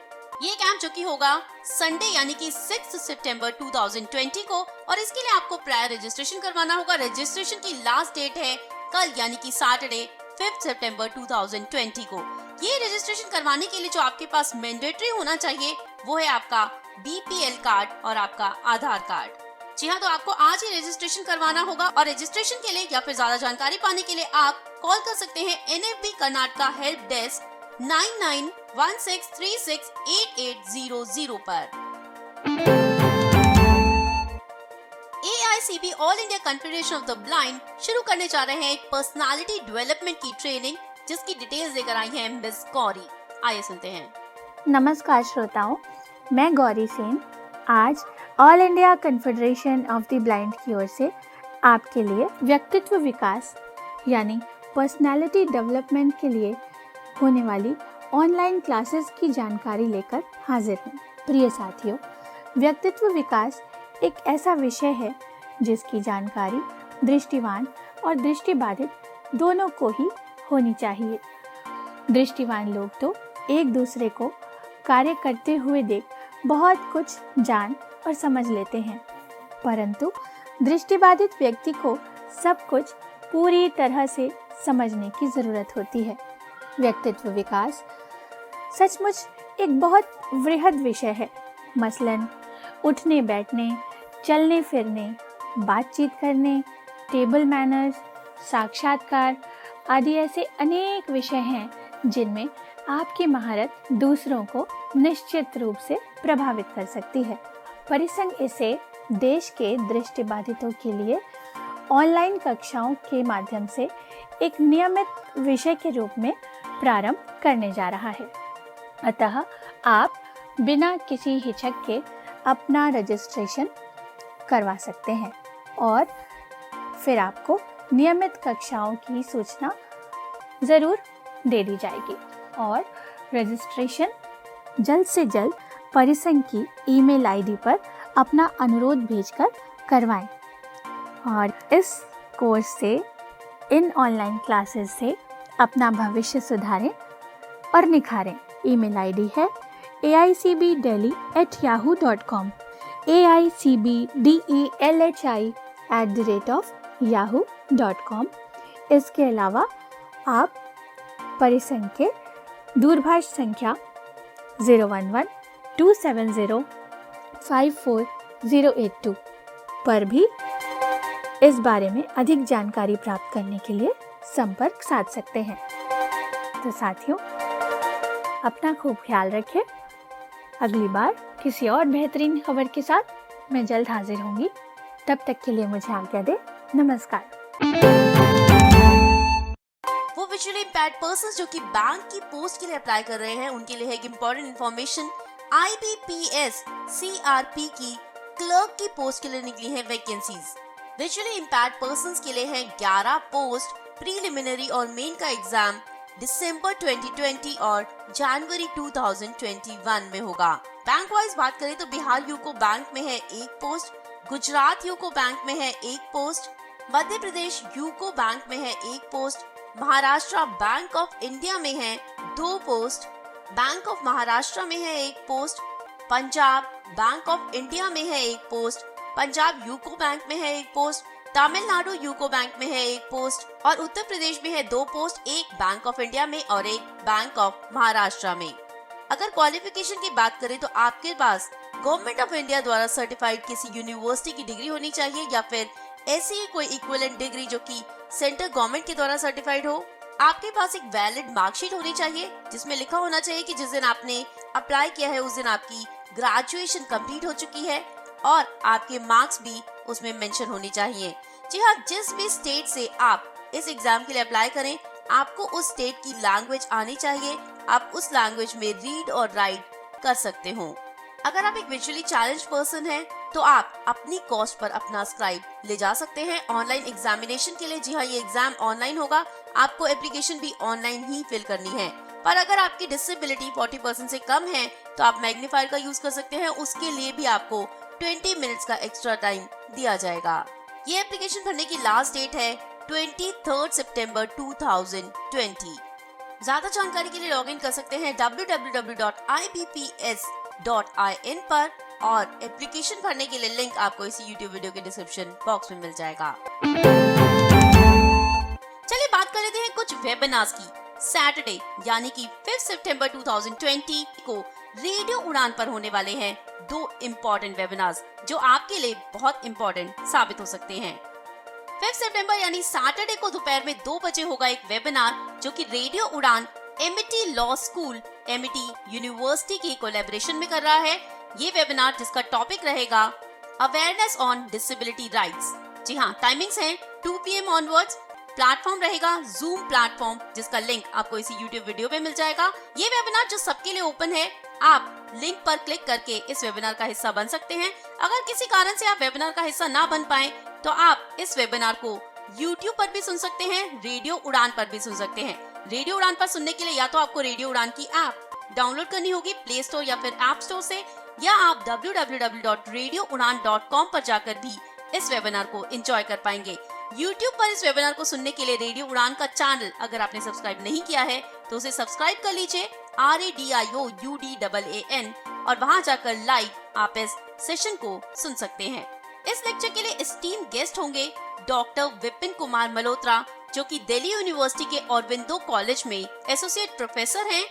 Speaker 1: ये कैंप जो कि होगा संडे यानी कि 6 सितंबर 2020 को, और इसके लिए आपको प्रायर रजिस्ट्रेशन करवाना होगा। रजिस्ट्रेशन की लास्ट डेट है कल यानी कि सैटरडे 5 सितंबर 2020 को। ये रजिस्ट्रेशन करवाने के लिए जो आपके पास मैंडेटरी होना चाहिए वो है आपका BPL कार्ड और आपका आधार कार्ड। जी हाँ, तो आपको आज ही रजिस्ट्रेशन करवाना होगा, और रजिस्ट्रेशन के लिए या फिर ज्यादा जानकारी पाने के लिए आप कॉल कर सकते हैं NFB कर्नाटका हेल्प डेस्क 9916368800 पर। AICB all India confederation of the blind शुरू करने जा रहे हैं एक पर्सनालिटी डेवलपमेंट की ट्रेनिंग, जिसकी डिटेल्स लेकर आई हैं मिस गौरी। आइए सुनते हैं।
Speaker 7: नमस्कार श्रोताओं, मैं गौरी सेन आज all India confederation of the blind की ओर से आपके लिए व्यक्तित्व विकास यानी पर्सनालिटी डेवलपमेंट के लिए होने वाली ऑनलाइन क्लासेस की जानकारी लेकर हाजिर हूँ। प्रिय साथियों, व्यक्तित्व विकास एक ऐसा विषय है जिसकी जानकारी दृष्टिवान और दृष्टिबाधित दोनों को ही होनी चाहिए। दृष्टिवान लोग तो एक दूसरे को कार्य करते हुए देख बहुत कुछ जान और समझ लेते हैं, परंतु दृष्टिबाधित व्यक्ति को सब कुछ पूरी तरह से समझने की ज़रूरत होती है। व्यक्तित्व विकास सचमुच एक बहुत वृहद विषय है। मसलन उठने बैठने, चलने फिरने, बातचीत करने, टेबल मैनर्स, साक्षात्कार आदि ऐसे अनेक विषय हैं जिनमें आपकी महारत दूसरों को निश्चित रूप से प्रभावित कर सकती है। परिसंघ इसे देश के दृष्टिबाधितों के लिए ऑनलाइन कक्षाओं के माध्यम से एक नियमित विषय के रूप में प्रारंभ करने जा रहा है। अतः आप बिना किसी हिचक के अपना रजिस्ट्रेशन करवा सकते हैं और फिर आपको नियमित कक्षाओं की सूचना ज़रूर दे दी जाएगी। और रजिस्ट्रेशन जल्द से जल्द परिसंघ की ईमेल आईडी पर अपना अनुरोध भेजकर करवाएं। और इस कोर्स से, इन ऑनलाइन क्लासेस से अपना भविष्य सुधारें और निखारें। ईमेल आईडी है aicbdelhi@yahoo.com, aicbdelhi@yahoo.com। इसके अलावा आप परिसंघ के दूरभाष संख्या 011-270-54082 पर भी इस बारे में अधिक जानकारी प्राप्त करने के लिए संपर्क साध सकते हैं। तो साथियों, अपना खूब ख्याल रखें। अगली बार किसी और बेहतरीन खबर के साथ मैं जल्द हाजिर होंगी। तब तक के लिए मुझे आज्ञा दें। नमस्कार।
Speaker 1: वो विजुअली इम्पेयर्ड पर्सन जो कि बैंक की पोस्ट के लिए अप्लाई कर रहे हैं, उनके लिए है एक इम्पोर्टेंट इन्फॉर्मेशन। IBPS CRP की क्लर्क की पोस्ट के लिए निकली है वैकेंसीज। विजुअली इम्पेयर्ड पर्संस के लिए है 11 पोस्ट। प्रीलिमिनरी और मेन का एग्जाम दिसंबर 2020 और जनवरी 2021 में होगा। बैंक वाइज बात करें तो बिहार यूको बैंक में है 1 पोस्ट, गुजरात यूको बैंक में है 1 post, Madhya Pradesh UCO bank में है 1 post, Maharashtra bank of India में है 2 पोस्ट, बैंक ऑफ महाराष्ट्र में है 1 post, Punjab bank of India में है 1 पोस्ट, पंजाब यूको बैंक में है 1 पोस्ट, तमिलनाडु यूको बैंक में है 1 पोस्ट और उत्तर प्रदेश में है 2 पोस्ट, एक बैंक ऑफ इंडिया में और एक बैंक ऑफ महाराष्ट्र में। अगर क्वालिफिकेशन की बात करें तो आपके पास गवर्नमेंट ऑफ इंडिया द्वारा सर्टिफाइड किसी यूनिवर्सिटी की डिग्री होनी चाहिए या फिर ऐसी ही कोई इक्विवेलेंट डिग्री जो कि सेंट्रल गवर्नमेंट के द्वारा सर्टिफाइड हो। आपके पास एक वैलिड मार्कशीट होनी चाहिए जिसमें लिखा होना चाहिए कि जिस दिन आपने अप्लाई किया है उस दिन आपकी ग्रेजुएशन कंप्लीट हो चुकी है और आपके मार्क्स भी उसमें मेंशन होनी चाहिए। जी हाँ, जिस भी स्टेट से आप इस एग्जाम के लिए अप्लाई करें, आपको उस स्टेट की लैंग्वेज आनी चाहिए। आप उस लैंग्वेज में रीड और राइट कर सकते हो। अगर आप एक विजुअली चैलेंज पर्सन हैं, तो आप अपनी कॉस्ट पर अपना स्क्राइब ले जा सकते हैं ऑनलाइन एग्जामिनेशन के लिए। जी हाँ, ये एग्जाम ऑनलाइन होगा। आपको एप्लीकेशन भी ऑनलाइन ही फिल करनी है। पर अगर आपकी डिसेबिलिटी 40% से कम है तो आप मैग्नीफायर का यूज कर सकते हैं। उसके लिए भी आपको 20 मिनट्स का एक्स्ट्रा टाइम दिया जाएगा। ये एप्लीकेशन भरने की लास्ट डेट है 23 सितंबर 2020। ज्यादा जानकारी के लिए लॉग इन कर सकते हैं www.ibps.in पर और एप्लीकेशन भरने के लिए लिंक आपको इसी YouTube वीडियो के डिस्क्रिप्शन बॉक्स में मिल जाएगा। चलिए बात कर लेते हैं कुछ वेबिनार्स की। सैटरडे यानी कि 5 सितंबर 2020 को रेडियो उड़ान पर होने वाले हैं 2 इम्पोर्टेंट वेबिनार्स जो आपके लिए बहुत इम्पोर्टेंट साबित हो सकते हैं। 5 सितंबर यानी सैटरडे को दोपहर में 2 बजे होगा एक वेबिनार जो कि रेडियो उड़ान Amity law school Amity university की कोलैबोरेशन में कर रहा है। ये वेबिनार जिसका टॉपिक रहेगा अवेयरनेस ऑन डिसेबिलिटी राइट्स। जी हाँ, टाइमिंग्स हैं 2 PM ऑनवर्ड्स। प्लेटफॉर्म रहेगा जूम प्लेटफॉर्म जिसका लिंक आपको इसी YouTube वीडियो में मिल जाएगा। ये वेबिनार जो सबके लिए ओपन है, आप लिंक पर क्लिक करके इस वेबिनार का हिस्सा बन सकते हैं। अगर किसी कारण से आप वेबिनार का हिस्सा ना बन पाए तो आप इस वेबिनार को YouTube पर भी सुन सकते हैं, रेडियो उड़ान पर भी सुन सकते हैं। रेडियो उड़ान पर सुनने के लिए या तो आपको रेडियो उड़ान की ऐप डाउनलोड करनी होगी प्ले स्टोर या फिर ऐप स्टोर से, या आप www.radioudan.com पर जाकर भी इस वेबिनार को एंजॉय कर पाएंगे। YouTube पर इस वेबिनार को सुनने के लिए रेडियो उड़ान का चैनल अगर आपने सब्सक्राइब नहीं किया है तो उसे सब्सक्राइब कर लीजिए RADIOUDAAN और वहां जाकर लाइव आप इस सेशन को सुन सकते हैं। इस लेक्चर के लिए एस्टीम गेस्ट होंगे डॉक्टर विपिन कुमार मल्होत्रा जो कि दिल्ली यूनिवर्सिटी के औरबिंदो कॉलेज में एसोसिएट प्रोफेसर हैं।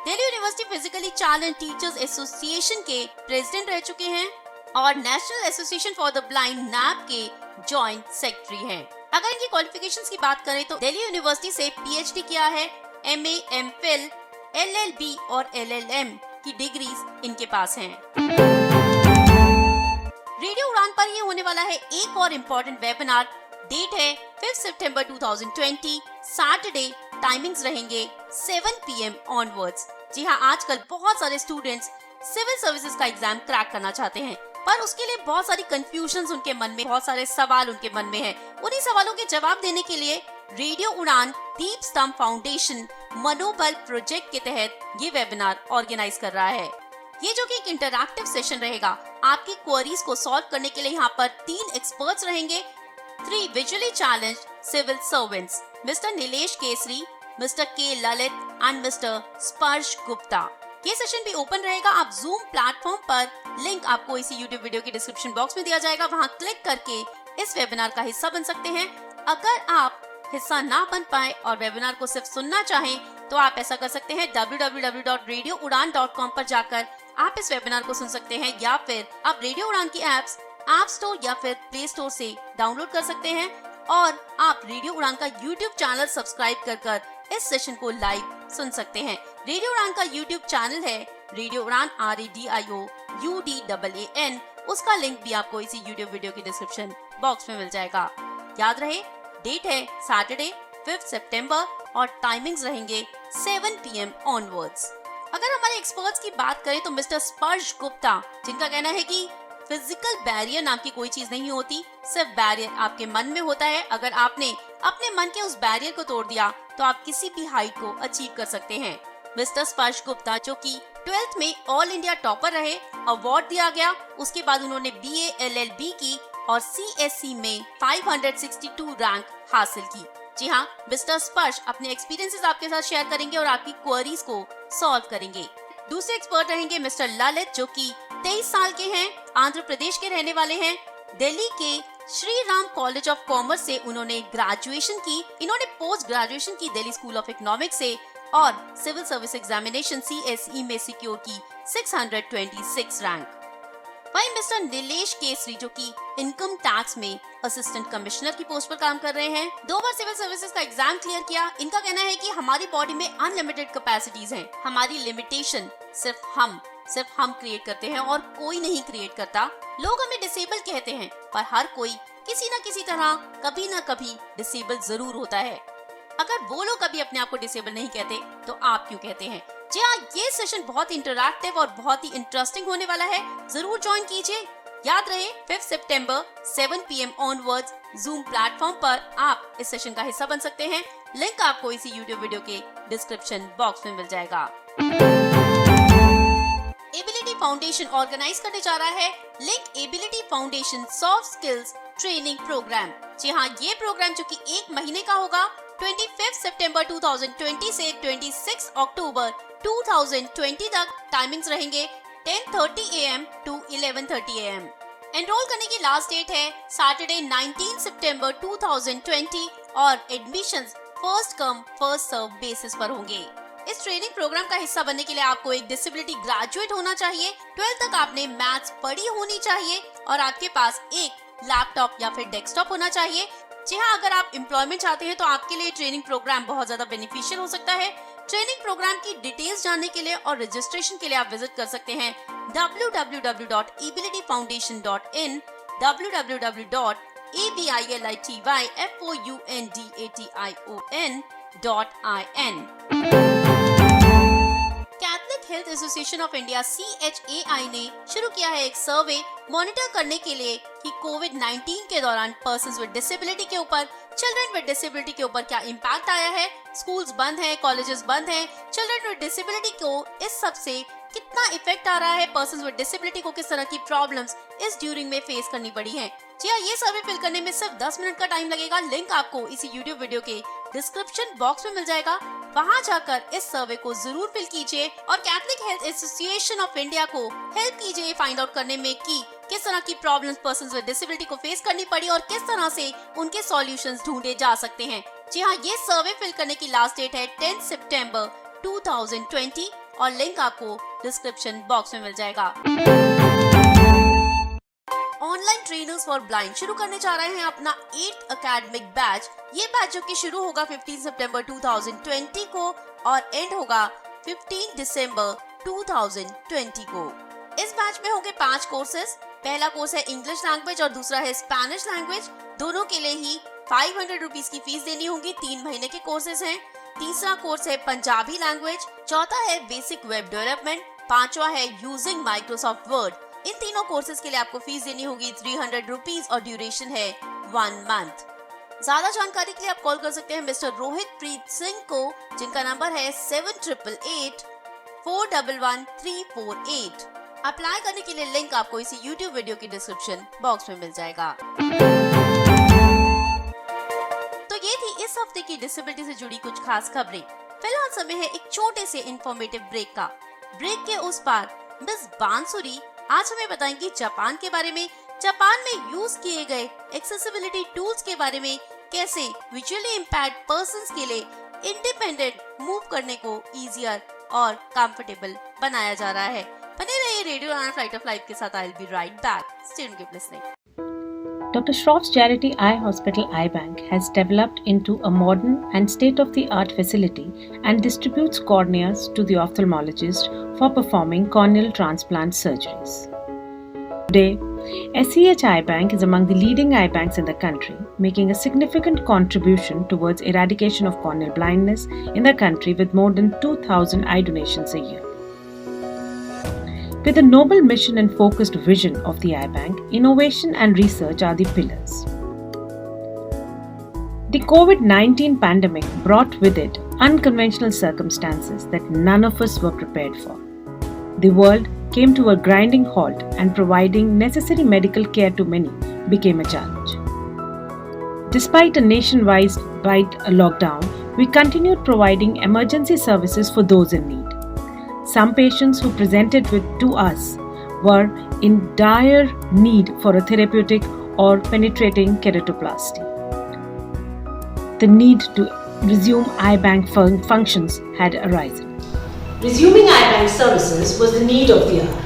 Speaker 1: Delhi university physically challenge teachers association के प्रेसिडेंट रह चुके हैं और national association for the blind NAB के जॉइंट सेक्रेटरी हैं। अगर इनकी क्वालिफिकेशंस की बात करें तो दिल्ली यूनिवर्सिटी से PhD किया है, MA, MPhil, LLB और LLM की डिग्रीज इनके पास हैं। रेडियो उड़ान पर ये होने वाला है एक और इम्पोर्टेंट वेबिनार। डेट है 5 सितंबर 2020 सैटरडे। टाइमिंग्स रहेंगे 7 PM ऑनवर्ड्स। जी हाँ, आजकल बहुत सारे स्टूडेंट्स सिविल सर्विसेज का एग्जाम क्रैक करना चाहते हैं पर उसके लिए बहुत सारी कंफ्यूजन्स उनके मन में, बहुत सारे सवाल उनके मन में हैं। उन्हीं सवालों के जवाब देने के लिए रेडियो उड़ान दीप स्तंभ फाउंडेशन मनोबल प्रोजेक्ट के तहत ये वेबिनार ऑर्गेनाइज कर रहा है। ये जो कि एक इंटरैक्टिव सेशन रहेगा। आपकी क्वेरीज को सॉल्व करने के लिए यहाँ पर 3 एक्सपर्ट्स रहेंगे। 3 visually challenged civil servants, mister Nilesh Kesari, mister K Lalit and mister स्पर्श गुप्ता। ये सेशन भी ओपन रहेगा। आप जूम प्लेटफॉर्म पर, लिंक आपको इसी YouTube वीडियो के डिस्क्रिप्शन बॉक्स में दिया जाएगा, वहां क्लिक करके इस वेबिनार का हिस्सा बन सकते हैं। अगर आप हिस्सा ना बन पाए और वेबिनार को सिर्फ सुनना चाहें तो आप ऐसा कर सकते हैं www.radioudan.com पर जाकर आप इस वेबिनार को सुन सकते हैं, या फिर आप रेडियो उड़ान की एप्स ऐप स्टोर या फिर प्ले स्टोर से डाउनलोड कर सकते हैं और आप रेडियो उड़ान का YouTube चैनल सब्सक्राइब कर इस सेशन को लाइव सुन सकते हैं। रेडियो उड़ान का YouTube चैनल है रेडियो उड़ान RADIOUDAAN। उसका लिंक भी आपको इसी YouTube वीडियो के डिस्क्रिप्शन बॉक्स में मिल जाएगा। याद रहे, डेट है सैटरडे 5 सितंबर और टाइमिंग्स रहेंगे 7 PM ऑनवर्ड्स। अगर हमारे एक्सपर्ट्स की बात करें तो मिस्टर स्पर्श गुप्ता, जिनका कहना है कि फिजिकल बैरियर नाम की कोई चीज नहीं होती, सिर्फ बैरियर आपके मन में होता है। अगर आपने अपने मन के उस बैरियर को तोड़ दिया तो आप किसी भी हाइट को अचीव कर सकते हैं। मिस्टर स्पर्श गुप्ता, जो कि 12th में ऑल इंडिया टॉपर रहे, अवार्ड दिया गया। उसके बाद उन्होंने BA LLB की और CSC में 562 रैंक हासिल की। जी हाँ, मिस्टर स्पर्श अपने एक्सपीरियंसेस आपके साथ शेयर करेंगे और आपकी क्वेरीज को सॉल्व करेंगे। दूसरे एक्सपर्ट रहेंगे मिस्टर ललित, जो कि 23 साल के हैं, आंध्र प्रदेश के रहने वाले हैं। दिल्ली के Shri Ram college of commerce से उन्होंने ग्रेजुएशन की। इन्होंने पोस्ट ग्रेजुएशन की दिल्ली स्कूल ऑफ इकोनॉमिक्स से और सिविल सर्विस एग्जामिनेशन CSE में सिक्योर की 626 रैंक। वहीं मिस्टर नीलेश केसरी, जो कि इनकम टैक्स में असिस्टेंट कमिश्नर की पोस्ट पर काम कर रहे हैं, 2 बार सिविल सर्विसेज का एग्जाम क्लियर किया। इनका कहना है कि हमारी बॉडी में अनलिमिटेड कैपेसिटीज हैं, हमारी लिमिटेशन सिर्फ हम क्रिएट करते हैं और कोई नहीं क्रिएट करता। लोग हमें डिसेबल कहते हैं, पर हर कोई किसी न किसी तरह कभी न कभी डिसेबल जरूर होता है। अगर वो लोग कभी अपने आप को डिसेबल नहीं कहते तो आप क्यों कहते हैं? जी हाँ, ये सेशन बहुत इंटरैक्टिव और बहुत ही इंटरेस्टिंग होने वाला है, जरूर ज्वाइन कीजिए। याद रहे, 5 सितंबर 7 PM ऑनवर्ड्स जूम प्लेटफॉर्म पर आप इस सेशन का हिस्सा बन सकते हैं। लिंक आपको इसी यूट्यूब वीडियो के डिस्क्रिप्शन बॉक्स में मिल जाएगा। एबिलिटी फाउंडेशन ऑर्गेनाइज करने जा रहा है Link Ability Foundation soft skills training programme. जी हाँ, ये प्रोग्राम जो कि 1 महीने का होगा, 25 सितंबर 2020 से 26 अक्टूबर 2020 तक। टाइमिंग्स रहेंगे 10:30 AM to 11:30 AM। एनरोल करने की लास्ट डेट है सैटरडे 19 सितंबर 2020 और admissions first come first serve basis पर होंगे। इस ट्रेनिंग प्रोग्राम का हिस्सा बनने के लिए आपको एक डिसेबिलिटी ग्रेजुएट होना चाहिए, 12 तक आपने मैथ्स पढ़ी होनी चाहिए और आपके पास एक लैपटॉप या फिर डेस्कटॉप होना चाहिए। जी हाँ, अगर आप एम्प्लॉयमेंट चाहते हैं तो आपके लिए ट्रेनिंग प्रोग्राम बहुत ज्यादा बेनिफिशियल हो सकता है। ट्रेनिंग प्रोग्राम की डिटेल्स जानने के लिए और रजिस्ट्रेशन के लिए आप विजिट कर सकते हैं www.abilityfoundation.in, www.abilityfoundation.in। Catholic health association of India CHAI ने शुरू किया है एक सर्वे मॉनिटर करने के लिए कि कोविड-19 के दौरान पर्सन्स विद डिसेबिलिटी के ऊपर, चिल्ड्रन विद डिसेबिलिटी के ऊपर क्या इम्पैक्ट आया है। स्कूल्स बंद हैं, कॉलेजेस बंद हैं, चिल्ड्रन विद डिसेबिलिटी को इस सब से कितना इफेक्ट आ रहा है, पर्सन्स विद डिसेबिलिटी को किस तरह की प्रॉब्लम्स इस ड्यूरिंग में फेस करनी पड़ी हैं। जी हाँ, ये सर्वे फिल करने में सिर्फ 10 मिनट का टाइम लगेगा। लिंक आपको इसी यूट्यूब वीडियो के डिस्क्रिप्शन बॉक्स में मिल जाएगा, वहां जाकर इस सर्वे को जरूर फिल कीजिए और Catholic health association of India को हेल्प कीजिए फाइंड आउट करने में कि किस तरह की प्रॉब्लम्स पर्सन्स विद डिसेबिलिटी को फेस करनी पड़ी और किस तरह से उनके सॉल्यूशंस ढूंढे जा सकते हैं। जी हाँ, ये सर्वे फिल करने की लास्ट डेट है 10 सितंबर 2020 और लिंक आपको डिस्क्रिप्शन बॉक्स में मिल जाएगा। ऑनलाइन ट्रेनर्स फॉर ब्लाइंड शुरू करने जा रहे हैं अपना 8th एकेडमिक बैच। ये बैच जो कि शुरू होगा 15 सितंबर 2020 को और एंड होगा 15 दिसंबर 2020 को। इस बैच में होंगे 5 कोर्सेज। पहला कोर्स है इंग्लिश लैंग्वेज और दूसरा है स्पेनिश लैंग्वेज। दोनों के लिए ही 500 रुपीज की फीस देनी होगी। 3 महीने के कोर्सेज हैं। तीसरा कोर्स है पंजाबी लैंग्वेज, चौथा है बेसिक वेब डेवलपमेंट, पांचवा है यूजिंग माइक्रोसॉफ्ट वर्ड। इन तीनों कोर्सेज के लिए आपको फीस देनी होगी 300 रुपीज और ड्यूरेशन है 1 मंथ। ज्यादा जानकारी के लिए आप कॉल कर सकते हैं मिस्टर रोहित प्रीत सिंह को, जिनका नंबर है 7888411348। अप्लाई करने के लिए लिंक आपको इसी यूट्यूब वीडियो की डिस्क्रिप्शन बॉक्स में मिल जाएगा। तो ये थी इस हफ्ते की डिसेबिलिटी से जुड़ी कुछ खास खबरें। फिलहाल समय है एक छोटे से इंफॉर्मेटिव ब्रेक का। ब्रेक के उस पार मिस बांसुरी आज हमें बताएंगी जापान के बारे में, जापान में यूज किए गए एक्सेसिबिलिटी टूल्स के बारे में, कैसे विजुअली इम्पेयर्ड पर्सन्स के लिए इंडिपेंडेंट मूव करने को इजियर और कंफर्टेबल बनाया जा रहा है। बने रहिए radio on flight of life के साथ। I will be right back. Stay tuned, keep listening.
Speaker 8: Dr. Shroff's Charity Eye Hospital Eye Bank has developed into a modern and state-of-the-art facility and distributes corneas to the ophthalmologist for performing corneal transplant surgeries. Today, SCH Eye Bank is among the leading eye banks in the country, making a significant contribution towards eradication of corneal blindness in the country with more than 2,000 eye donations a year. With the noble mission and focused vision of the eye bank, innovation and research are the pillars. The COVID-19 pandemic brought with it unconventional circumstances that none of us were prepared for. The world came to a grinding halt, and providing necessary medical care to many became a challenge. Despite a nationwide lockdown, we continued providing emergency services for those in need. Some patients who presented to us were in dire need for a therapeutic or penetrating keratoplasty. The need to resume eye bank functions had arisen.
Speaker 9: Resuming eye bank services was the need of the hour.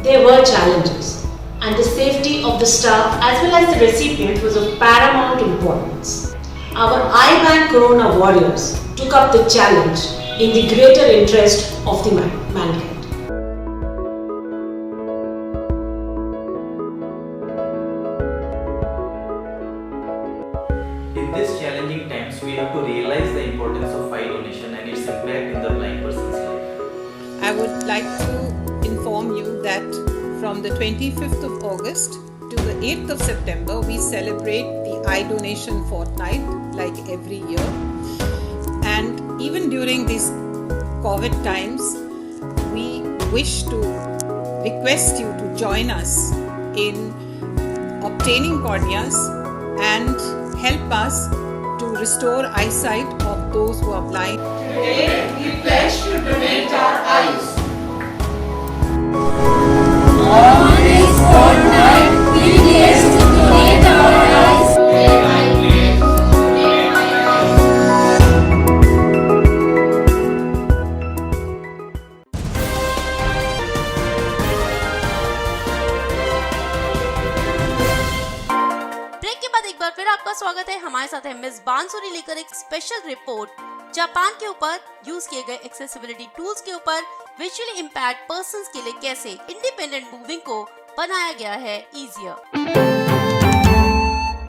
Speaker 9: There were challenges, and the safety of the staff as well as the recipient was of paramount importance. Our eye bank Corona warriors took up the challenge in the greater interest of the mankind.
Speaker 10: In these challenging times, we have to realize the importance of eye donation and its impact in the blind person's life.
Speaker 11: I would like to inform you that from the 25th of August to the 8th of September, we celebrate the eye donation fortnight like every year. And even during these COVID times, we wish to request you to join us in obtaining corneas and help us to restore eyesight of those who are blind.
Speaker 12: Today, we pledge to donate our eyes.
Speaker 13: On this fortnight, we pledge to donate our eyes.
Speaker 1: Break के बाद एक बार फिर आपका स्वागत है। हमारे साथ है मिस बांसुरी लेकर एक स्पेशल रिपोर्ट जापान के ऊपर यूज किए गए एक्सेसिबिलिटी टूल्स के ऊपर विजुअली इम्पैक्ट पर्संस के लिए कैसे इंडिपेंडेंट मूविंग को बनाया गया है इजियर।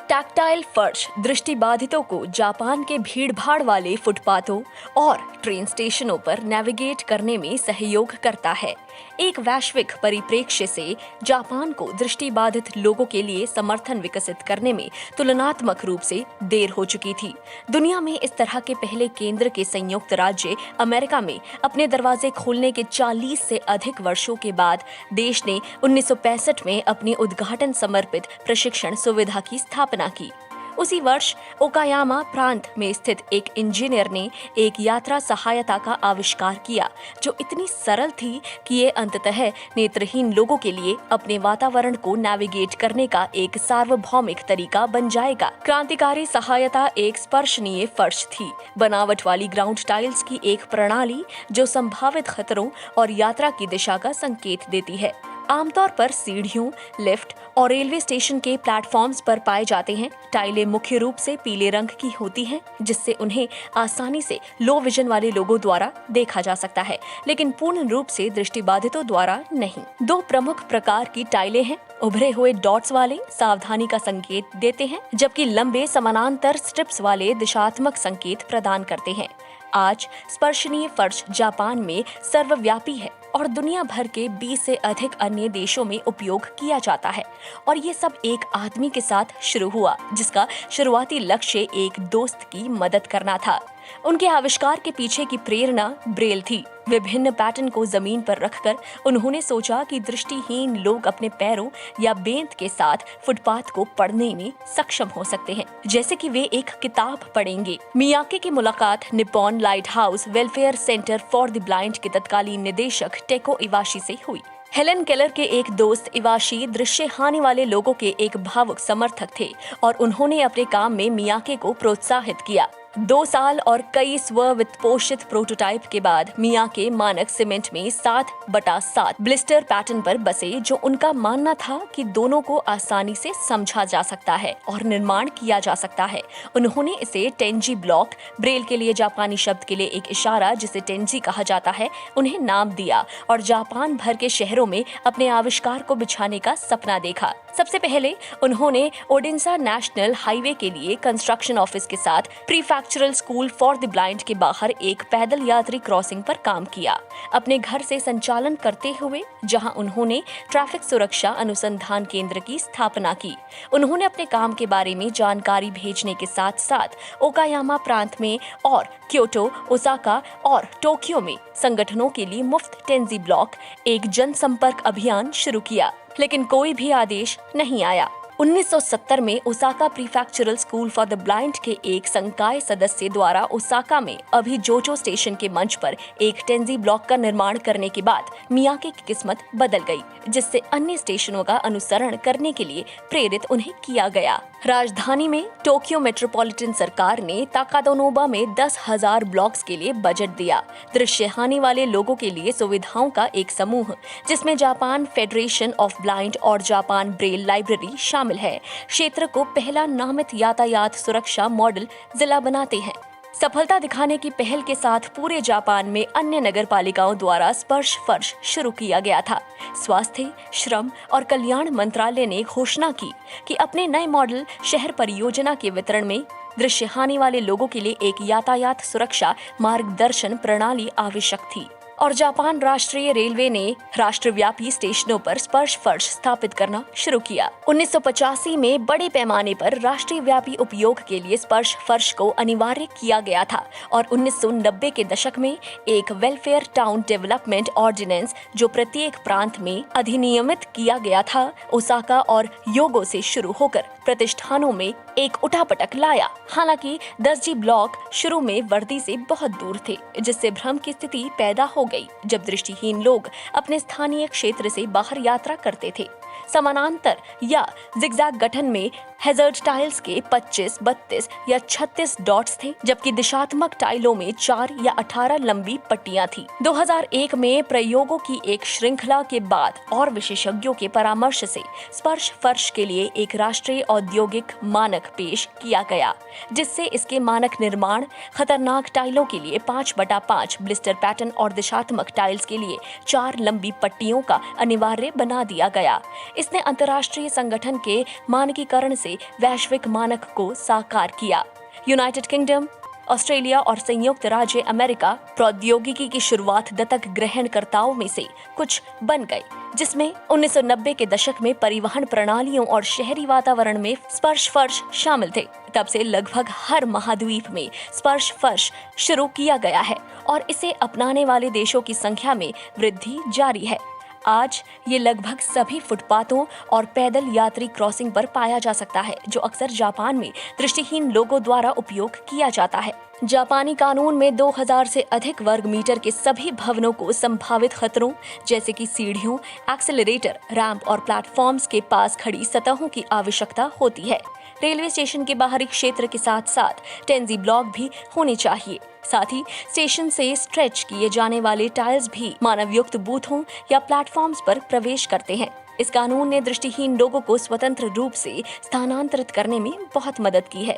Speaker 6: टैक्टाइल फर्श दृष्टिबाधितों को जापान के भीड़भाड़ वाले फुटपाथों और ट्रेन स्टेशनों पर नेविगेट करने में सहयोग करता है। एक वैश्विक परिप्रेक्ष्य से जापान को दृष्टिबाधित लोगों के लिए समर्थन विकसित करने में तुलनात्मक रूप से देर हो चुकी थी। दुनिया में इस तरह के पहले केंद्र के संयुक्त राज्य अमेरिका में अपने दरवाजे खोलने के 40 से अधिक वर्षों के बाद देश ने 1965 में अपनी उद्घाटन समर्पित प्रशिक्षण सुविधा की स्थापना की। उसी वर्ष ओकायामा प्रांत में स्थित एक इंजीनियर ने एक यात्रा सहायता का आविष्कार किया जो इतनी सरल थी कि ये अंततः नेत्रहीन लोगों के लिए अपने वातावरण को नेविगेट करने का एक सार्वभौमिक तरीका बन जाएगा। क्रांतिकारी सहायता एक स्पर्शनीय फर्श थी, बनावट वाली ग्राउंड टाइल्स की एक प्रणाली जो संभावित खतरों और यात्रा की दिशा का संकेत देती है। आमतौर पर सीढ़ियों, लिफ्ट और रेलवे स्टेशन के प्लेटफॉर्म्स पर पाए जाते हैं। टाइलें मुख्य रूप से पीले रंग की होती हैं, जिससे उन्हें आसानी से लो विजन वाले लोगों द्वारा देखा जा सकता है, लेकिन पूर्ण रूप से दृष्टिबाधितों द्वारा नहीं। दो प्रमुख प्रकार की टाइलें हैं। उभरे हुए डॉट्स वाले सावधानी का संकेत देते हैं, जबकि लंबे समानांतर स्ट्रिप्स वाले दिशात्मक संकेत प्रदान करते हैं। आज स्पर्शनीय फर्श जापान में सर्वव्यापी है और दुनिया भर के 20 से अधिक अन्य देशों में उपयोग किया जाता है। और ये सब एक आदमी के साथ शुरू हुआ जिसका शुरुआती लक्ष्य एक दोस्त की मदद करना था। उनके आविष्कार के पीछे की प्रेरणा ब्रेल थी। विभिन्न पैटर्न को जमीन पर रखकर उन्होंने सोचा कि दृष्टिहीन लोग अपने पैरों या बेंत के साथ फुटपाथ को पढ़ने में सक्षम हो सकते हैं, जैसे कि वे एक किताब पढ़ेंगे। मियाके की मुलाकात Nippon light house welfare centre for the Blind के तत्कालीन निदेशक टेको इवाशी से हुई। हेलेन केलर के एक दोस्त इवाशी दृश्य हानि वाले लोगों के एक भावुक समर्थक थे और उन्होंने अपने काम में मियाके को प्रोत्साहित किया। 2 साल और कई स्व-वित्त पोषित प्रोटोटाइप के बाद मियां के मानक सीमेंट में 7/7 ब्लिस्टर पैटर्न पर बसे, जो उनका मानना था कि दोनों को आसानी से समझा जा सकता है और निर्माण किया जा सकता है। उन्होंने इसे टेंजी ब्लॉक, ब्रेल के लिए जापानी शब्द के लिए एक इशारा जिसे टेंजी कहा जाता है, उन्हें नाम दिया और जापान भर के शहरों में अपने आविष्कार को बिछाने का सपना देखा। सबसे पहले उन्होंने ओडिशा नेशनल हाईवे के लिए कंस्ट्रक्शन ऑफिस के साथ प्रीफैक्चरल स्कूल फॉर द ब्लाइंड के बाहर एक पैदल यात्री क्रॉसिंग पर काम किया। अपने घर से संचालन करते हुए, जहां उन्होंने ट्रैफिक सुरक्षा अनुसंधान केंद्र की स्थापना की। उन्होंने अपने काम के बारे में जानकारी भेजने के साथ साथ ओकायामा प्रांत में और क्योटो, ओसाका और टोक्यो में संगठनों के लिए मुफ्त टेंजी ब्लॉक, एक जनसंपर्क अभियान शुरू किया, लेकिन कोई भी आदेश नहीं आया। 1970 में Osaka Prefectural School for the Blind के एक संकाय सदस्य द्वारा ओसाका में अभी जोजो स्टेशन के मंच पर एक टेंजी ब्लॉक का निर्माण करने के बाद मियाके की किस्मत बदल गई, जिससे अन्य स्टेशनों का अनुसरण करने के लिए प्रेरित उन्हें किया गया। राजधानी में टोक्यो मेट्रोपॉलिटन सरकार ने ताकादोनोबा में 10,000 ब्लॉक्स के लिए बजट दिया। दृश्य हानि वाले लोगों के लिए सुविधाओं का एक समूह, जिसमें जापान फेडरेशन ऑफ ब्लाइंड और जापान ब्रेल लाइब्रेरी शामिल है, क्षेत्र को पहला नामित यातायात सुरक्षा मॉडल जिला बनाते हैं। सफलता दिखाने की पहल के साथ पूरे जापान में अन्य नगरपालिकाओं द्वारा स्पर्श फर्श शुरू किया गया था। स्वास्थ्य, श्रम और कल्याण मंत्रालय ने घोषणा की कि अपने नए मॉडल शहर परियोजना के वितरण में दृश्य हानि वाले लोगों के लिए एक यातायात सुरक्षा मार्गदर्शन प्रणाली आवश्यक थी और जापान राष्ट्रीय रेलवे ने राष्ट्रव्यापी स्टेशनों पर स्पर्श फर्श स्थापित करना शुरू किया। 1985 में बड़े पैमाने पर राष्ट्रीय व्यापी उपयोग के लिए स्पर्श फर्श को अनिवार्य किया गया था और 1990 के दशक में एक वेलफेयर टाउन डेवलपमेंट ऑर्डिनेंस, जो प्रत्येक प्रांत में अधिनियमित किया गया था, ओसाका और योगो से शुरू होकर प्रतिष्ठानों में एक उठापटक लाया। हालांकि 10G ब्लॉक शुरू में वर्दी से बहुत दूर थे, जिससे भ्रम की स्थिति पैदा हो गई जब दृष्टिहीन लोग अपने स्थानीय क्षेत्र से बाहर यात्रा करते थे। समानांतर या जिगजैग गठन में हैजर्ड टाइल्स के 25, 32 या 36 डॉट्स थे, जबकि दिशात्मक टाइलों में 4 या 18 लंबी पट्टियां थी। 2001 में प्रयोगों की एक श्रृंखला के बाद और विशेषज्ञों के परामर्श से स्पर्श फर्श के लिए एक राष्ट्रीय औद्योगिक मानक पेश किया गया, जिससे इसके मानक निर्माण खतरनाक टाइलों के लिए 5/5 ब्लिस्टर पैटर्न और दिशात्मक टाइल्स के लिए 4 लंबी पट्टियों का अनिवार्य बना दिया गया। इसने अंतर्राष्ट्रीय संगठन के मानकीकरण से वैश्विक मानक को साकार किया। यूनाइटेड किंगडम, ऑस्ट्रेलिया और संयुक्त राज्य अमेरिका प्रौद्योगिकी की शुरुआत दत्तक ग्रहणकर्ताओं में से कुछ बन गए, जिसमें 1990 के दशक में परिवहन प्रणालियों और शहरी वातावरण में स्पर्श फर्श शामिल थे। तब से लगभग हर महाद्वीप में स्पर्श फर्श शुरू किया गया है और इसे अपनाने वाले देशों की संख्या में वृद्धि जारी है। आज ये लगभग सभी फुटपाथों और पैदल यात्री क्रॉसिंग पर पाया जा सकता है, जो अक्सर जापान में दृष्टिहीन लोगों द्वारा उपयोग किया जाता है। जापानी कानून में 2000 से अधिक वर्ग मीटर के सभी भवनों को संभावित खतरों जैसे कि सीढ़ियों, एक्सेलरेटर, रैंप और प्लेटफॉर्म्स के पास खड़ी सतहों की आवश्यकता होती है। रेलवे स्टेशन के बाहरी क्षेत्र के साथ साथ टेंजी ब्लॉक भी होने चाहिए। साथ ही स्टेशन से स्ट्रेच किए जाने वाले टाइल्स भी मानवयुक्त बूथों या प्लेटफॉर्म्स पर प्रवेश करते हैं। इस कानून ने दृष्टिहीन लोगों को स्वतंत्र रूप से स्थानांतरित करने में बहुत मदद की है।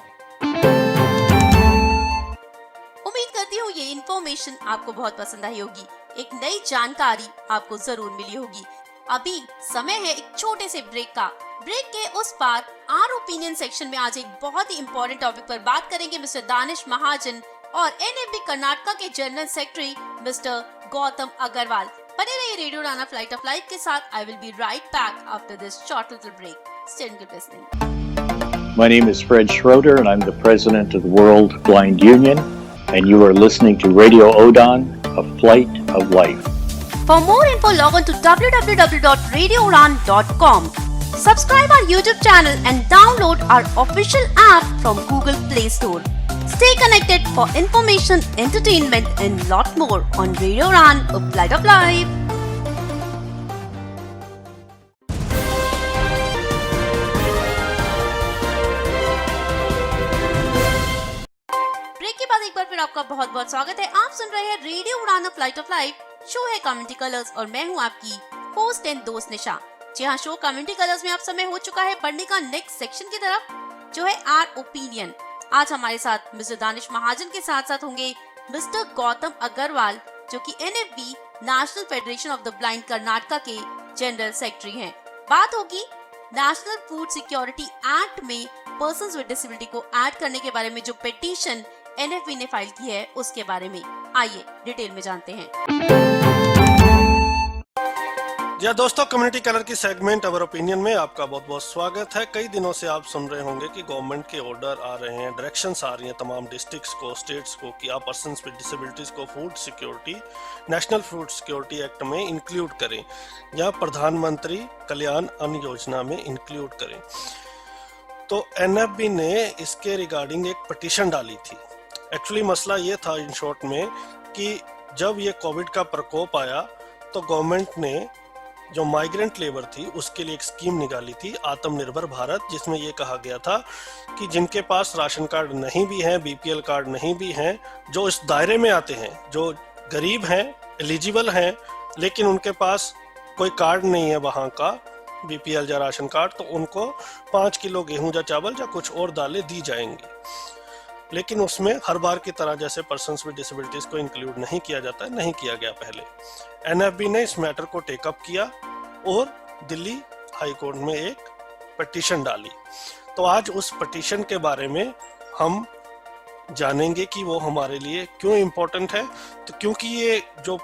Speaker 1: उम्मीद करती हूँ ये इन्फॉर्मेशन आपको बहुत पसंद आई होगी। एक नई जानकारी आपको जरूर मिली होगी। अभी समय है एक छोटे से ब्रेक का। ब्रेक के उस पार आर ओपिनियन सेक्शन में आज एक बहुत ही इम्पोर्टेंट टॉपिक पर बात करेंगे मिस्टर दानिश महाजन और NMB कर्नाटका के general secretary mister Gautam Agarwal. बने रहिए radio Udaan flight of life के साथ। I will be right back after this short little break. Stay tuned, listening.
Speaker 14: My name is Fred Schroeder and I'm the president of the World Blind Union, and you are listening to Radio Odon, a flight of life.
Speaker 1: For more info, log on to www.radioudan.com. Subscribe our YouTube channel and download our official app from Google Play Store. Stay connected for information, entertainment and lot more on Radio Udan, a flight of life. आपका बहुत बहुत स्वागत है। आप सुन रहे हैं radio Udaan flight of life. Show है कम्युनिटी कलर्स और मैं हूं आपकी होस्ट एंड दोस्त निशा। जी हाँ, शो कम्युनिटी कलर्स में आप समय हो चुका है बढ़ने का नेक्स्ट सेक्शन की तरफ, जो है आर ओपिनियन। आज हमारे साथ मिस्टर दानिश महाजन के साथ साथ होंगे मिस्टर गौतम अग्रवाल, जो कि NFB national federation of the blind Karnataka के जनरल सेक्रेटरी हैं। बात होगी नेशनल फूड सिक्योरिटी एक्ट में पर्सन्स विद डिसेबिलिटी को ऐड करने के बारे में, जो पिटीशन NFB ने फाइल की है उसके बारे में। आइए डिटेल में जानते हैं।
Speaker 15: जी दोस्तों, कम्युनिटी कलर की सेगमेंट अवर ओपिनियन में आपका बहुत बहुत स्वागत है। कई दिनों से आप सुन रहे होंगे कि गवर्नमेंट के ऑर्डर आ रहे हैं, डायरेक्शंस आ रही हैं तमाम डिस्ट्रिक्ट्स को, स्टेट्स को, कि आप पर्सन्स विद डिसेबिलिटीज को food security, national food security act में इंक्लूड करें या प्रधानमंत्री कल्याण अन्न योजना में इंक्लूड करें। तो NFB ने इसके रिगार्डिंग एक पिटीशन डाली थी। एक्चुअली मसला ये था इन शॉर्ट में कि जब ये कोविड का प्रकोप आया तो गवर्नमेंट ने जो माइग्रेंट लेबर थी उसके लिए एक स्कीम निकाली थी, आत्मनिर्भर भारत, जिसमें ये कहा गया था कि जिनके पास राशन कार्ड नहीं भी हैं, BPL कार्ड नहीं भी हैं, जो इस दायरे में आते हैं, जो गरीब हैं, एलिजिबल हैं, लेकिन उनके पास कोई कार्ड नहीं है वहाँ का BPL या राशन कार्ड, तो उनको 5 किलो गेहूं या चावल या कुछ और दालें दी जाएंगी। लेकिन उसमें हर बार की तरह जैसे पर्सन्स विद डिसेबिलिटीज को इंक्लूड नहीं किया जाता है, नहीं किया गया पहले। NFB ने इस मैटर को टेकअप किया और दिल्ली हाई कोर्ट में एक पिटीशन डाली। तो आज उस पिटीशन के बारे में हम जानेंगे कि वो हमारे लिए क्यों इम्पोर्टेंट है। तो क्योंकि ये जो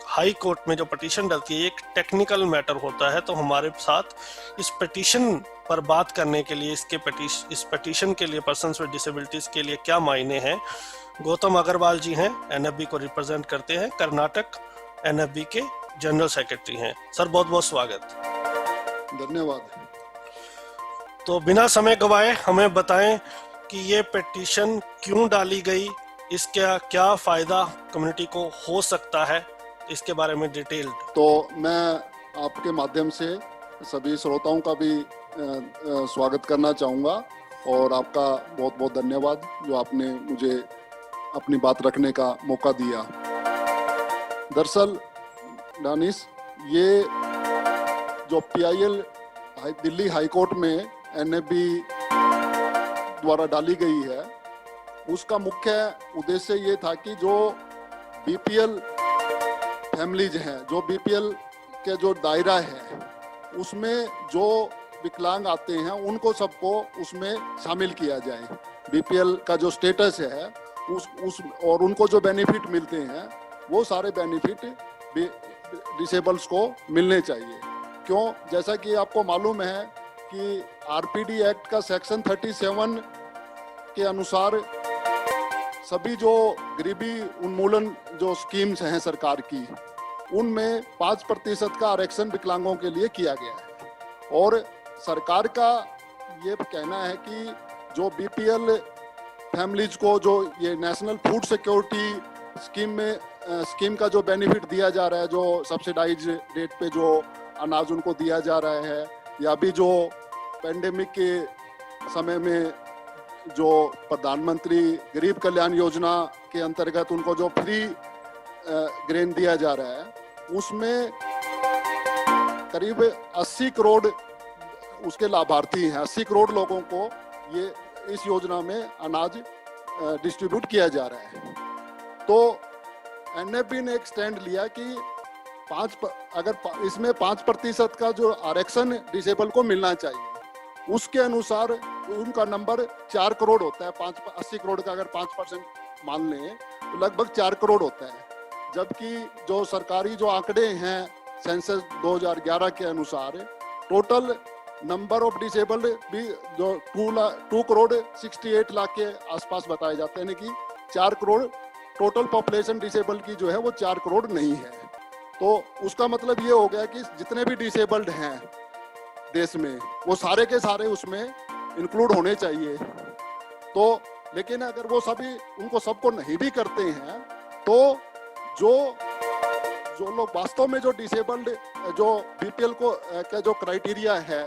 Speaker 15: हाई कोर्ट में जो पिटीशन डलती है एक टेक्निकल मैटर होता है, तो हमारे साथ इस पिटीशन पर बात करने के लिए, इस पिटीशन के लिए पर्सन्स विद डिसेबिलिटीज के लिए क्या मायने हैं, गौतम अग्रवाल जी हैं, NFB को रिप्रेजेंट करते हैं, कर्नाटक NFB के जनरल सेक्रेटरी हैं। सर बहुत बहुत स्वागत।
Speaker 16: धन्यवाद।
Speaker 15: तो बिना समय गवाए हमें बताएं कि ये पिटीशन क्यों डाली गई, इसका क्या फायदा कम्युनिटी को हो सकता है, इसके बारे में डिटेल्ड।
Speaker 16: तो मैं आपके माध्यम से सभी श्रोताओं का भी स्वागत करना चाहूँगा और आपका बहुत बहुत धन्यवाद जो आपने मुझे अपनी बात रखने का मौका दिया। दरअसल दानिश, ये जो PIL दिल्ली हाई कोर्ट में NFB द्वारा डाली गई है, उसका मुख्य उद्देश्य ये था कि जो BPL फैमिलीज हैं, जो BPL के जो दायरा है उसमें जो विकलांग आते हैं उनको सबको उसमें शामिल किया जाए। BPL का जो स्टेटस है उस और उनको जो बेनिफिट मिलते हैं वो सारे बेनिफिट डिसेबल्स को मिलने चाहिए। क्यों? जैसा कि आपको मालूम है कि RPD एक्ट का सेक्शन 37 के अनुसार सभी जो गरीबी उन्मूलन जो स्कीम्स हैं सरकार की, उनमें 5% का आरक्षण विकलांगों के लिए किया गया है। और सरकार का ये कहना है कि जो BPL फैमिलीज को जो ये नेशनल फूड सिक्योरिटी स्कीम का जो बेनिफिट दिया जा रहा है, जो सब्सिडाइज रेट पे जो अनाज उनको दिया जा रहा है, या भी जो पेंडेमिक के समय में जो प्रधानमंत्री गरीब कल्याण योजना के अंतर्गत उनको जो फ्री ग्रेन दिया जा रहा है, उसमें करीब 80 करोड़ उसके लाभार्थी हैं। 80 करोड़ लोगों को ये इस योजना में अनाज डिस्ट्रीब्यूट किया जा रहा है। तो NFB ने एक स्टैंड लिया कि इसमें 5% का जो आरक्षण डिसेबल को मिलना चाहिए, उसके अनुसार उनका नंबर 4 करोड़ होता है। 80 करोड़ का अगर 5% मान लें तो लगभग 4 करोड़ होता है। जबकि जो सरकारी जो आंकड़े हैं सेंसस 2011 के अनुसार टोटल नंबर ऑफ डिसेबल्ड भी जो 2 करोड़ 68 लाख के आसपास बताए जाते हैं, यानी कि 4 करोड़ टोटल पॉपुलेशन डिसेबल की जो है वो 4 करोड़ नहीं है। तो उसका मतलब ये हो गया कि जितने भी डिसेबल्ड हैं देश में वो सारे के सारे उसमें इंक्लूड होने चाहिए। तो लेकिन अगर वो सभी उनको सबको नहीं भी करते हैं तो जो लोग वास्तव में जो डिसेबल्ड जो BPL को का जो क्राइटेरिया है,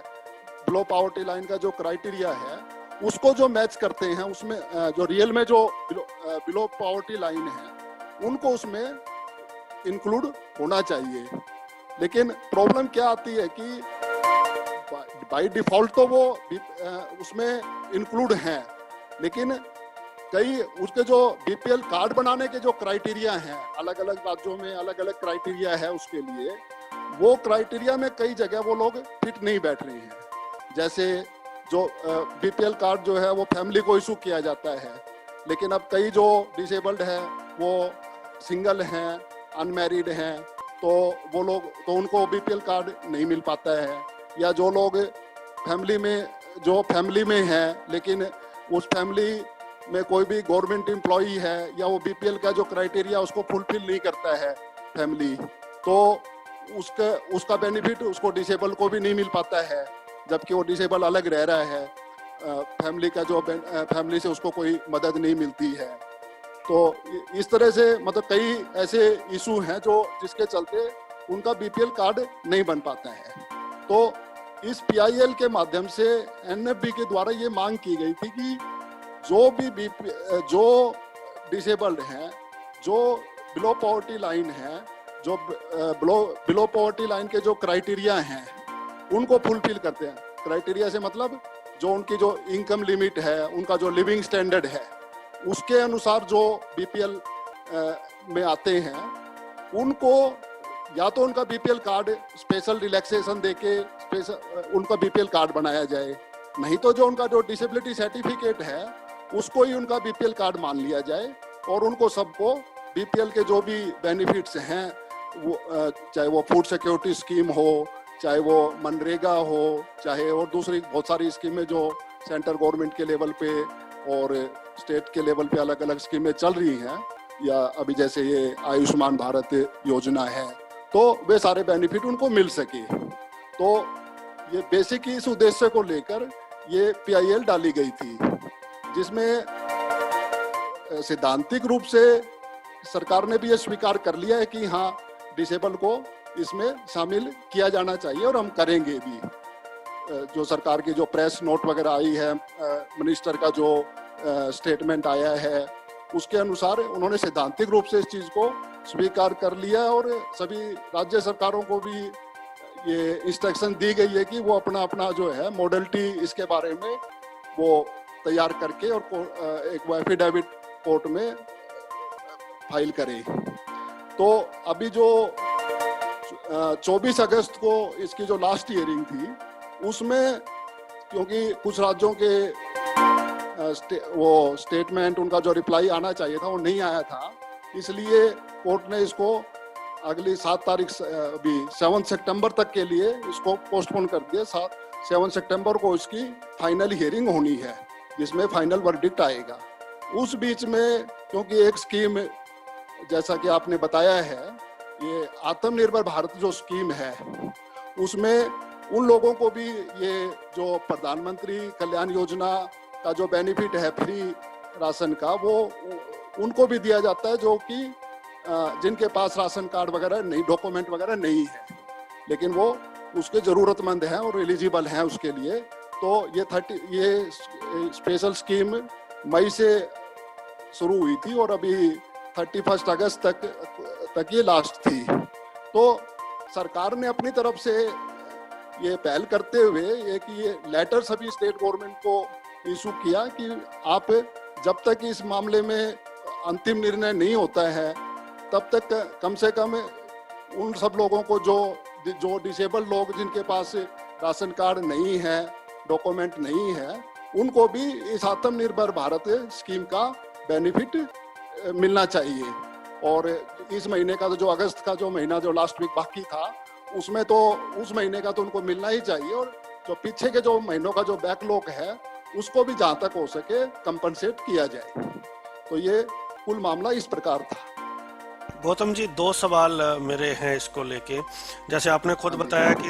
Speaker 16: बिलो पॉवर्टी लाइन का जो क्राइटेरिया है, उसको जो मैच करते हैं उसमें जो रियल में जो बिलो पॉवर्टी लाइन है उनको उसमें इंक्लूड होना चाहिए। लेकिन प्रॉब्लम क्या आती है कि बाय डिफॉल्ट तो वो उसमें इंक्लूड हैं, लेकिन कई उसके जो बीपीएल कार्ड बनाने के जो क्राइटेरिया हैं, अलग अलग राज्यों में अलग अलग क्राइटेरिया है उसके लिए, वो क्राइटेरिया में कई जगह वो लोग फिट नहीं बैठ रहे हैं। जैसे जो बीपीएल कार्ड जो है वो फैमिली को इशू किया जाता है, लेकिन अब कई जो डिसेबल्ड है वो सिंगल हैं, अनमैरिड हैं, तो वो लोग तो उनको बीपीएल कार्ड नहीं मिल पाता है। या जो लोग फैमिली में हैं लेकिन उस फैमिली में कोई भी गवर्नमेंट एम्प्लॉई है या वो बीपीएल का जो क्राइटेरिया उसको फुलफिल नहीं करता है फैमिली, तो उसका बेनिफिट उसको डिसेबल को भी नहीं मिल पाता है, जबकि वो डिसेबल अलग रह रहा है, फैमिली से उसको कोई मदद नहीं मिलती है। तो इस तरह से मतलब कई ऐसे इशू हैं जो जिसके चलते उनका बीपीएल कार्ड नहीं बन पाता है। तो इस पीआईएल के माध्यम से एनएफबी के द्वारा ये मांग की गई थी कि जो डिसेबल्ड हैं, जो बिलो पॉवर्टी लाइन है, जो बिलो पॉवर्टी लाइन के जो क्राइटेरिया हैं उनको फुलफिल करते हैं। क्राइटेरिया से मतलब जो उनकी जो इनकम लिमिट है, उनका जो लिविंग स्टैंडर्ड है, उसके अनुसार जो बीपीएल में आते हैं उनको या तो उनका बीपीएल कार्ड स्पेशल रिलैक्सेशन देके उनका बीपीएल कार्ड बनाया जाए, नहीं तो जो उनका जो डिसेबिलिटी सर्टिफिकेट है उसको ही उनका बीपीएल कार्ड मान लिया जाए और उनको सबको बीपीएल के जो भी बेनिफिट्स हैं, वो चाहे वो फूड सिक्योरिटी स्कीम हो, चाहे वो मनरेगा हो, चाहे और दूसरी बहुत सारी स्कीमें जो सेंट्रल गवर्नमेंट के लेवल पे और स्टेट के लेवल पे अलग अलग स्कीमें चल रही हैं, या अभी जैसे ये आयुष्मान भारत योजना है, तो वे सारे बेनिफिट उनको मिल सके। तो ये बेसिक इस उद्देश्य को लेकर ये पीआईएल डाली गई थी, जिसमें सैद्धांतिक रूप से सरकार ने भी ये स्वीकार कर लिया है कि हाँ, डिसेबल को इसमें शामिल किया जाना चाहिए और हम करेंगे भी। जो सरकार की जो प्रेस नोट वगैरह आई है, मिनिस्टर का जो स्टेटमेंट आया है, उसके अनुसार उन्होंने सैद्धांतिक रूप से इस चीज़ को स्वीकार कर लिया और सभी राज्य सरकारों को भी ये इंस्ट्रक्शन दी गई है कि वो अपना जो है मॉडलिटी इसके बारे में वो तैयार करके और एक एफिडेविट कोर्ट में फाइल करें। तो अभी जो 24 अगस्त को इसकी जो लास्ट हियरिंग थी, उसमें क्योंकि कुछ राज्यों के वो स्टेटमेंट, उनका जो रिप्लाई आना चाहिए था वो नहीं आया था, इसलिए कोर्ट ने इसको अगली 7 तारीख अभी 7 सितंबर तक के लिए इसको पोस्टपोन कर दिया। 7 सितंबर को इसकी फाइनल हियरिंग होनी है, जिसमें फाइनल वर्डिक्ट आएगा। उस बीच में क्योंकि एक स्कीम जैसा कि आपने बताया है, ये आत्मनिर्भर भारत जो स्कीम है, उसमें उन लोगों को भी ये जो प्रधानमंत्री कल्याण योजना का जो बेनिफिट है फ्री राशन का, वो उनको भी दिया जाता है जो कि जिनके पास राशन कार्ड वगैरह नहीं, डॉक्यूमेंट वगैरह नहीं है, लेकिन वो उसके ज़रूरतमंद हैं और एलिजिबल हैं उसके लिए। तो ये स्पेशल स्कीम मई से शुरू हुई थी और अभी 31 अगस्त तक ये लास्ट थी। तो सरकार ने अपनी तरफ से ये पहल करते हुए ये लेटर सभी स्टेट गवर्नमेंट को इशू किया कि आप जब तक इस मामले में अंतिम निर्णय नहीं होता है, तब तक कम से कम उन सब लोगों को जो डिसेबल लोग जिनके पास राशन कार्ड नहीं है, डॉक्यूमेंट नहीं है, उनको भी इस आत्मनिर्भर भारत स्कीम का बेनिफिट मिलना चाहिए। और इस महीने का जो अगस्त का जो महीना जो लास्ट वीक बाकी था, उसमें तो उस महीने का तो उनको मिलना ही चाहिए, और जो पीछे के जो महीनों का जो बैकलॉग है उसको भी जहाँ तक हो सके कंपनसेट किया जाए। तो ये कुल मामला इस प्रकार था।
Speaker 15: गौतम जी, 2 सवाल मेरे हैं इसको लेके। जैसे आपने खुद बताया कि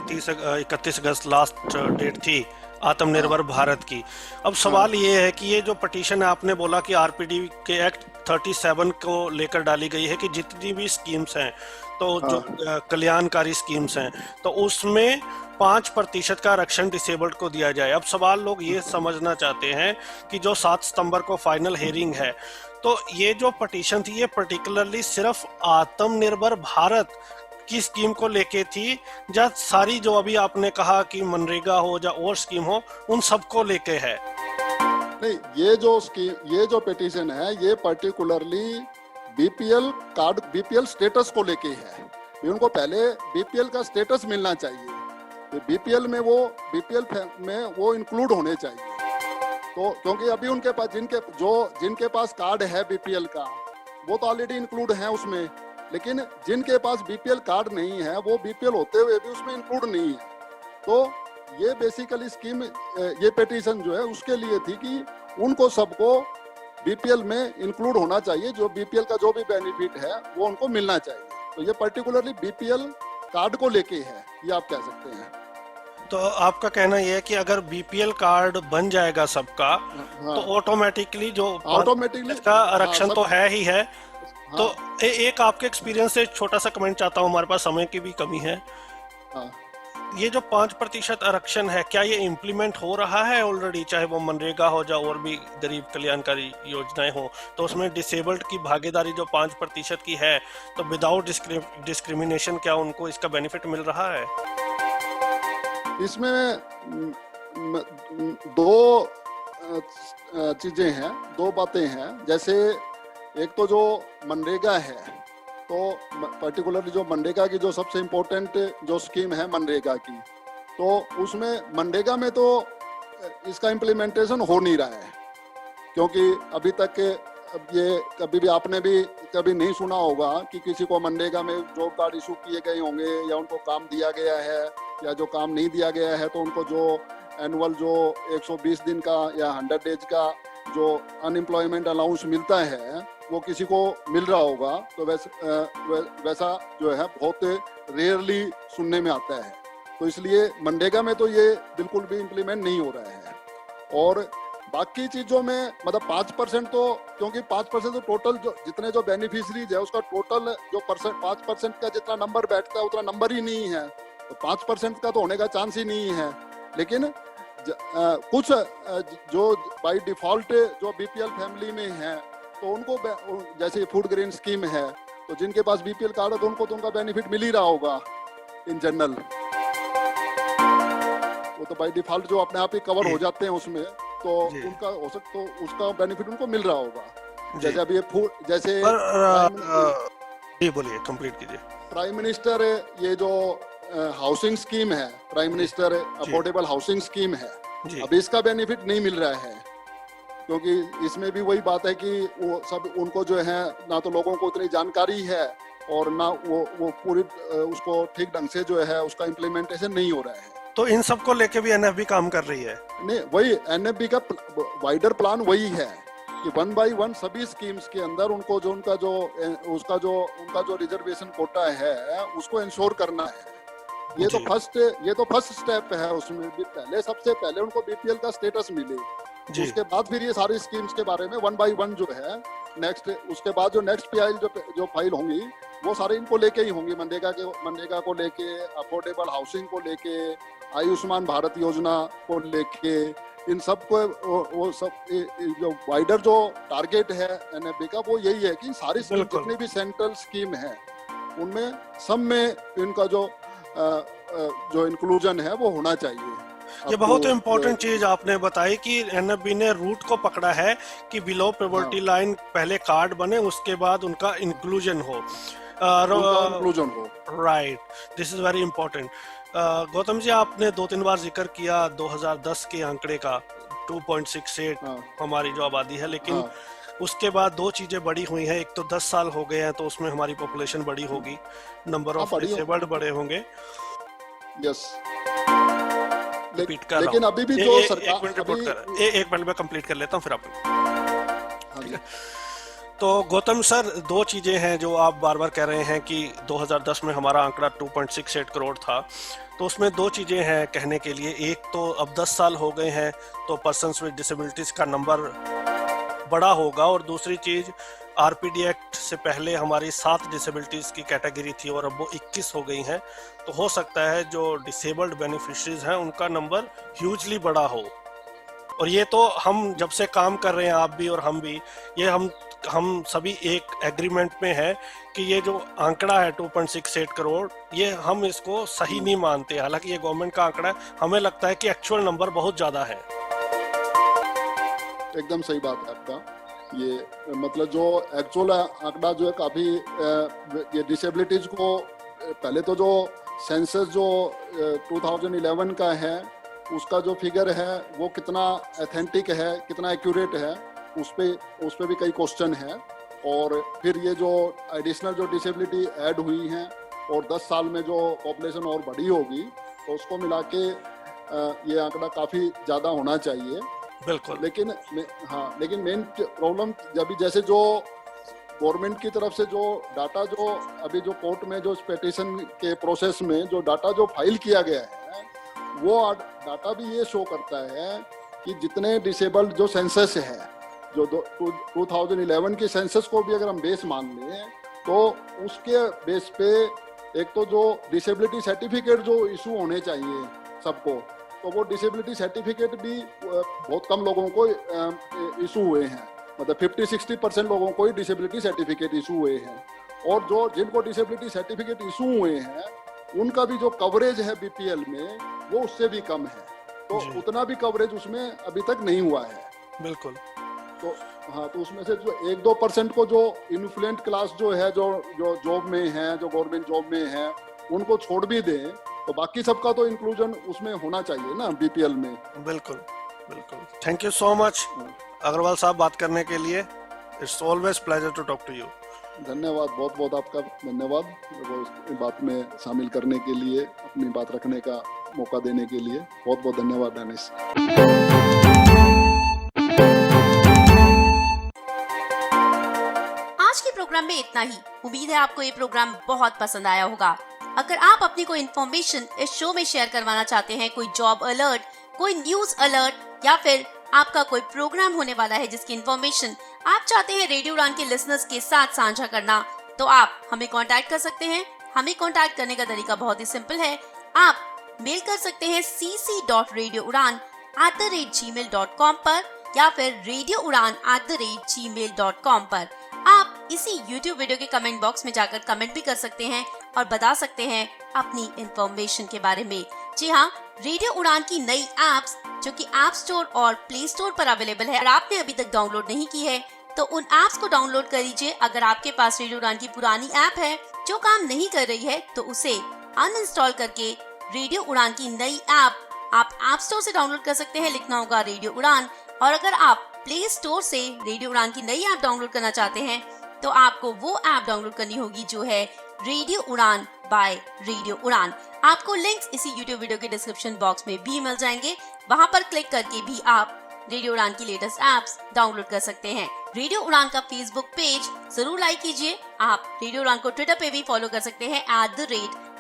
Speaker 15: 31 अगस्त लास्ट डेट थी आत्मनिर्भर भारत की। अब सवाल ये है कि ये जो पटिशन है, आपने बोला कि आरपीडी के एक्ट 37 को लेकर डाली गई है कि जितनी भी स्कीम्स हैं, तो तो जो कल्याणकारी स्कीम्स हैं, तो उसमें 5% का आरक्षण डिसेबल्ड को दिया जाए। अब सवाल लोग ये समझना चाहते हैं कि जो 7 सितंबर को फाइनल हियरिंग है, तो ये जो पिटीशन थी ये पर्टिकुलरली सिर्फ आत्मनिर्भर भारत की स्कीम को लेके थी, या सारी जो अभी आपने कहा कि मनरेगा हो या और स्कीम हो, उन सबको लेके है?
Speaker 16: नहीं, ये जो पिटीशन है ये particularly BPL card, BPL status को लेके है। उनको पहले बीपीएल का स्टेटस मिलना चाहिए, बीपीएल में वो इंक्लूड होने चाहिए। तो क्योंकि अभी उनके पास जिनके पास कार्ड है बीपीएल का, वो तो ऑलरेडी इंक्लूड है उसमें, लेकिन जिनके पास बीपीएल कार्ड नहीं है वो बीपीएल होते हुए भी उसमें इंक्लूड नहीं है। तो ये बेसिकली स्कीम, ये पिटीशन जो है उसके लिए थी कि उनको सबको बीपीएल में इंक्लूड होना चाहिए, जो बीपीएल का जो भी बेनिफिट है वो उनको मिलना चाहिए। तो ये पर्टिकुलरली बीपीएल कार्ड को लेके है, ये आप कह सकते हैं।
Speaker 15: तो आपका कहना यह है कि अगर बीपीएल कार्ड बन जाएगा सबका, तो ऑटोमेटिकली इसका आरक्षण तो है ही है। तो एक आपके एक्सपीरियंस से छोटा सा कमेंट चाहता हूँ, हमारे पास समय की भी कमी है। ये जो 5% आरक्षण है, क्या ये इम्प्लीमेंट हो रहा है ऑलरेडी? चाहे वो मनरेगा हो या और भी गरीब कल्याणकारी योजनाएं हो, तो उसमें डिसेबल्ड की भागीदारी जो 5% की है, तो विदाउट डिस्क्रिमिनेशन क्या उनको इसका बेनिफिट मिल रहा है?
Speaker 16: इसमें दो चीजें हैं, दो बातें हैं। जैसे एक तो जो मनरेगा है, तो पर्टिकुलरली जो मनरेगा की जो सबसे इम्पोर्टेंट जो स्कीम है मनरेगा की, तो उसमें मनरेगा में तो इसका इम्प्लीमेंटेशन हो नहीं रहा है, क्योंकि अभी तक ये कभी भी आपने भी कभी नहीं सुना होगा कि किसी को मनरेगा में जॉब कार्ड इशू किए गए होंगे, या उनको काम दिया गया है, या जो काम नहीं दिया गया है तो उनको जो एनुअल जो 120 दिन का या 100 डेज का जो अनएम्प्लॉयमेंट अलाउंस मिलता है वो किसी को मिल रहा होगा। तो वैसा जो है बहुत रेयरली सुनने में आता है। तो इसलिए मनरेगा में तो ये बिल्कुल भी इम्प्लीमेंट नहीं हो रहा है। और बाकी चीजों में मतलब 5%, तो क्योंकि 5% तो टोटल जो जितने जो बेनिफिशरीज है उसका टोटल जो 5% का जितना नंबर बैठता है उतना नंबर ही नहीं है, तो 5% का तो होने का चांस ही नहीं है। लेकिन कुछ जो बाय डिफॉल्ट जो बीपीएल फैमिली में है, तो उनको जैसे फूड ग्रेन स्कीम है, तो जिनके पास बीपीएल कार्ड है तो उनको तो उनका बेनिफिट मिल ही रहा होगा इन जनरल। वो तो बाय डिफॉल्ट जो अपने आप ही कवर हो जाते हैं उसमें, तो उनका हो सकता तो उसका बेनिफिट उनको मिल रहा होगा। जैसे अभी फूड जैसे
Speaker 15: बोलिए, कंप्लीट कीजिए।
Speaker 16: प्राइम मिनिस्टर ये जो हाउसिंग स्कीम है, prime minister affordable housing scheme है, अभी इसका बेनिफिट नहीं मिल रहा है, क्योंकि इसमें भी वही बात है कि वो सब उनको जो है ना तो लोगों को उतनी जानकारी है और ना वो पूरी उसको ठीक ढंग से जो है उसका इम्प्लीमेंटेशन नहीं हो रहा है।
Speaker 15: तो इन सब को लेके भी एनएफबी काम कर रही है?
Speaker 16: नहीं, वही एनएफबी का वाइडर प्लान वही है कि 1 बाय 1 सभी स्कीम्स के अंदर उनको जो उनका जो रिजर्वेशन कोटा है उसको इंश्योर करना है। ये तो फर्स्ट स्टेप है। उसमें भी पहले सबसे पहले उनको बीपीएल का स्टेटस मिले, उसके बाद फिर ये सारी स्कीम्स के बारे में 1 बाय 1 जो है नेक्स्ट, उसके बाद जो नेक्स्ट पीआई जो फाइल होंगी वो सारे इनको लेके ही होंगी, मनरेगा को लेके, अफोर्डेबल हाउसिंग को लेके, आयुष्मान भारत योजना को लेके, इन सब को वो सब जो वाइडर जो टारगेट है एनएफबी का वो यही है कि सारी जितनी भी सेंट्रल स्कीम है उनमें सब में इनका जो इंक्लूजन है वो होना चाहिए।
Speaker 15: ये बहुत इम्पोर्टेंट चीज आपने बताई कि एनएफबी ने रूट को पकड़ा है कि बिलो पॉवर्टी लाइन पहले कार्ड बने, उसके बाद उनका इंक्लूजन हो। Right, this is very important. Gautam ji, आपने 2-3 बार जिक्र किया 2010 के आंकड़े का, 2.68 हमारी जो आबादी है, लेकिन उसके बाद 2 चीजें बड़ी हुई हैं। एक तो 10 साल हो गए हैं, तो उसमें हमारी पॉपुलेशन बड़ी होगी, नंबर ऑफ डिसेबल्ड बड़े होंगे।
Speaker 16: यस,
Speaker 15: लेकिन अभी भी जो सरकार एक मिनट में कंप्लीट कर लेता हूँ फिर आप। तो गौतम सर, 2 चीजें हैं जो आप बार बार कह रहे हैं कि 2010 में हमारा आंकड़ा 2.68 करोड़ था, तो उसमें 2 चीजें हैं कहने के लिए। एक तो अब 10 साल हो गए हैं तो पर्सन्स विद डिसेबिलिटीज का नंबर बड़ा होगा, और दूसरी चीज आरपीडी एक्ट से पहले हमारी 7 डिसेबिलिटीज की कैटेगरी थी और अब वो 21 हो गई हैं, तो हो सकता है जो डिसेबल्ड बेनिफिशरीज हैं उनका नंबर ह्यूजली बड़ा हो। और ये तो हम जब से काम कर रहे हैं, आप भी और हम भी, ये हम सभी एक एग्रीमेंट में है कि ये जो आंकड़ा है 2.68 करोड़, ये हम इसको सही नहीं मानते। हालांकि ये गवर्नमेंट का आंकड़ा है, हमें लगता है कि एक्चुअल नंबर बहुत ज्यादा है।
Speaker 16: एकदम सही बात है आपका। ये मतलब जो एक्चुअल आंकड़ा जो है काफी ये डिसेबिलिटीज को, पहले तो जो सेंसस जो 2011 का है उसका जो फिगर है वो कितना ऑथेंटिक है, कितना एक्यूरेट है, उस पे भी कई क्वेश्चन है। और फिर ये जो एडिशनल जो डिसेबिलिटी ऐड हुई हैं और 10 साल में जो पॉपुलेशन और बढ़ी होगी, तो उसको मिला के ये आंकड़ा काफ़ी ज़्यादा होना चाहिए।
Speaker 15: बिल्कुल।
Speaker 16: लेकिन मेन प्रॉब्लम जब जैसे जो गवर्नमेंट की तरफ से जो डाटा जो अभी जो कोर्ट में जो पेटिशन के प्रोसेस में जो डाटा जो फाइल किया गया है, वो डाटा भी ये शो करता है कि जितने डिसेबल्ड जो सेंसस है, जो 2011 के सेंसस को भी अगर हम बेस मान लें, तो उसके बेस पे एक तो जो डिसेबिलिटी सर्टिफिकेट जो इशू होने चाहिए सबको, तो वो डिसेबिलिटी सर्टिफिकेट भी बहुत कम लोगों को इशू हुए हैं। मतलब 50-60% लोगों को ही डिसेबिलिटी सर्टिफिकेट इशू हुए हैं। और जो जिनको डिसेबिलिटी सर्टिफिकेट इशू हुए हैं उनका भी जो कवरेज है बीपीएल में वो उससे भी कम है, तो उतना भी कवरेज उसमें अभी तक नहीं हुआ है।
Speaker 15: बिल्कुल।
Speaker 16: तो हाँ, तो उसमें से जो 1-2% को जो इन्फ्लुएंट क्लास जो है, जो जॉब में है, जो गवर्नमेंट जॉब में है, उनको छोड़ भी दें, तो बाकी सबका तो इंक्लूजन उसमें होना चाहिए ना बीपीएल में।
Speaker 15: बिल्कुल बिल्कुल। Thank you so much Agarwal साहब बात करने के लिए। It's always pleasure to talk to you.
Speaker 16: धन्यवाद, बहुत बहुत आपका धन्यवाद इस बात में शामिल करने के लिए, अपनी बात रखने का मौका देने के लिए। बहुत बहुत धन्यवाद दानिश।
Speaker 1: आज के प्रोग्राम में इतना ही। उम्मीद है आपको ये प्रोग्राम बहुत पसंद आया होगा। अगर आप अपनी कोई इन्फॉर्मेशन इस शो में शेयर करवाना चाहते हैं, कोई जॉब अलर्ट, कोई न्यूज अलर्ट, या फिर आपका कोई प्रोग्राम होने वाला है जिसकी इन्फॉर्मेशन आप चाहते हैं रेडियो उड़ान के लिसनर्स के साथ साझा करना, तो आप हमें कांटेक्ट कर सकते हैं। हमें कांटेक्ट करने का तरीका बहुत ही सिंपल है। आप मेल कर सकते हैं cc.radioudan@gmail.com पर या फिर radioudan@gmail.com पर। आप इसी YouTube वीडियो के कमेंट बॉक्स में जाकर कमेंट भी कर सकते हैं और बता सकते हैं अपनी इन्फॉर्मेशन के बारे में। जी हाँ, रेडियो उड़ान की नई एप्स जो कि ऐप स्टोर और प्ले स्टोर पर अवेलेबल है, अगर आपने अभी तक डाउनलोड नहीं की है तो उन ऐप्स को डाउनलोड कर लीजिए। अगर आपके पास रेडियो उड़ान की पुरानी ऐप है जो काम नहीं कर रही है तो उसे अनइंस्टॉल करके रेडियो उड़ान की नई ऐप आप ऐप स्टोर से डाउनलोड कर सकते हैं। लिखना होगा रेडियो उड़ान। और अगर आप प्ले स्टोर से रेडियो उड़ान की नई ऐप डाउनलोड करना चाहते हैं तो आपको वो ऐप डाउनलोड करनी होगी जो है रेडियो उड़ान बाय रेडियो उड़ान। आपको लिंक्स इसी YouTube वीडियो के डिस्क्रिप्शन बॉक्स में भी मिल जाएंगे। वहां पर क्लिक करके भी आप रेडियो उड़ान की लेटेस्ट एप्स डाउनलोड कर सकते हैं। रेडियो उड़ान का फेसबुक पेज जरूर लाइक कीजिए। आप रेडियो उड़ान को ट्विटर पे भी फॉलो कर सकते हैं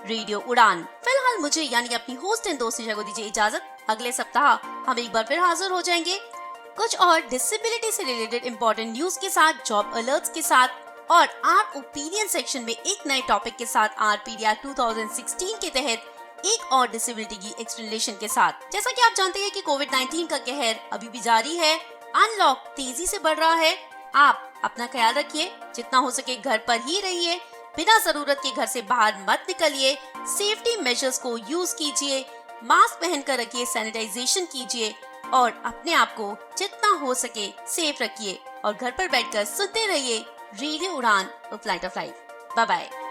Speaker 1: @रेडियो उड़ान। फिलहाल मुझे यानी अपनी होस्ट एंड दोस्त निशा को दीजिए इजाजत। अगले सप्ताह हम एक बार फिर हाजिर हो जाएंगे कुछ और डिसेबिलिटी से रिलेटेड इंपॉर्टेंट न्यूज के साथ, जॉब अलर्ट्स के साथ और आर ओपिनियन सेक्शन में एक नए टॉपिक के साथ आरपीडी एक्ट 2016 के तहत एक और डिसेबिलिटी की एक्सप्लेनेशन के साथ। जैसा कि आप जानते हैं कि कोविड-19 का कहर अभी भी जारी है, अनलॉक तेजी से बढ़ रहा है। आप अपना ख्याल रखिए, जितना हो सके घर पर ही रहिए, बिना जरूरत के घर से बाहर मत निकलिए, सेफ्टी मेजर्स को यूज कीजिए, मास्क पहनकर रखिए, सैनिटाइजेशन कीजिए और अपने आप को जितना हो सके सेफ रखिए और घर पर बैठकर सुनते रहिए radio Udaan, flight of life. Bye bye.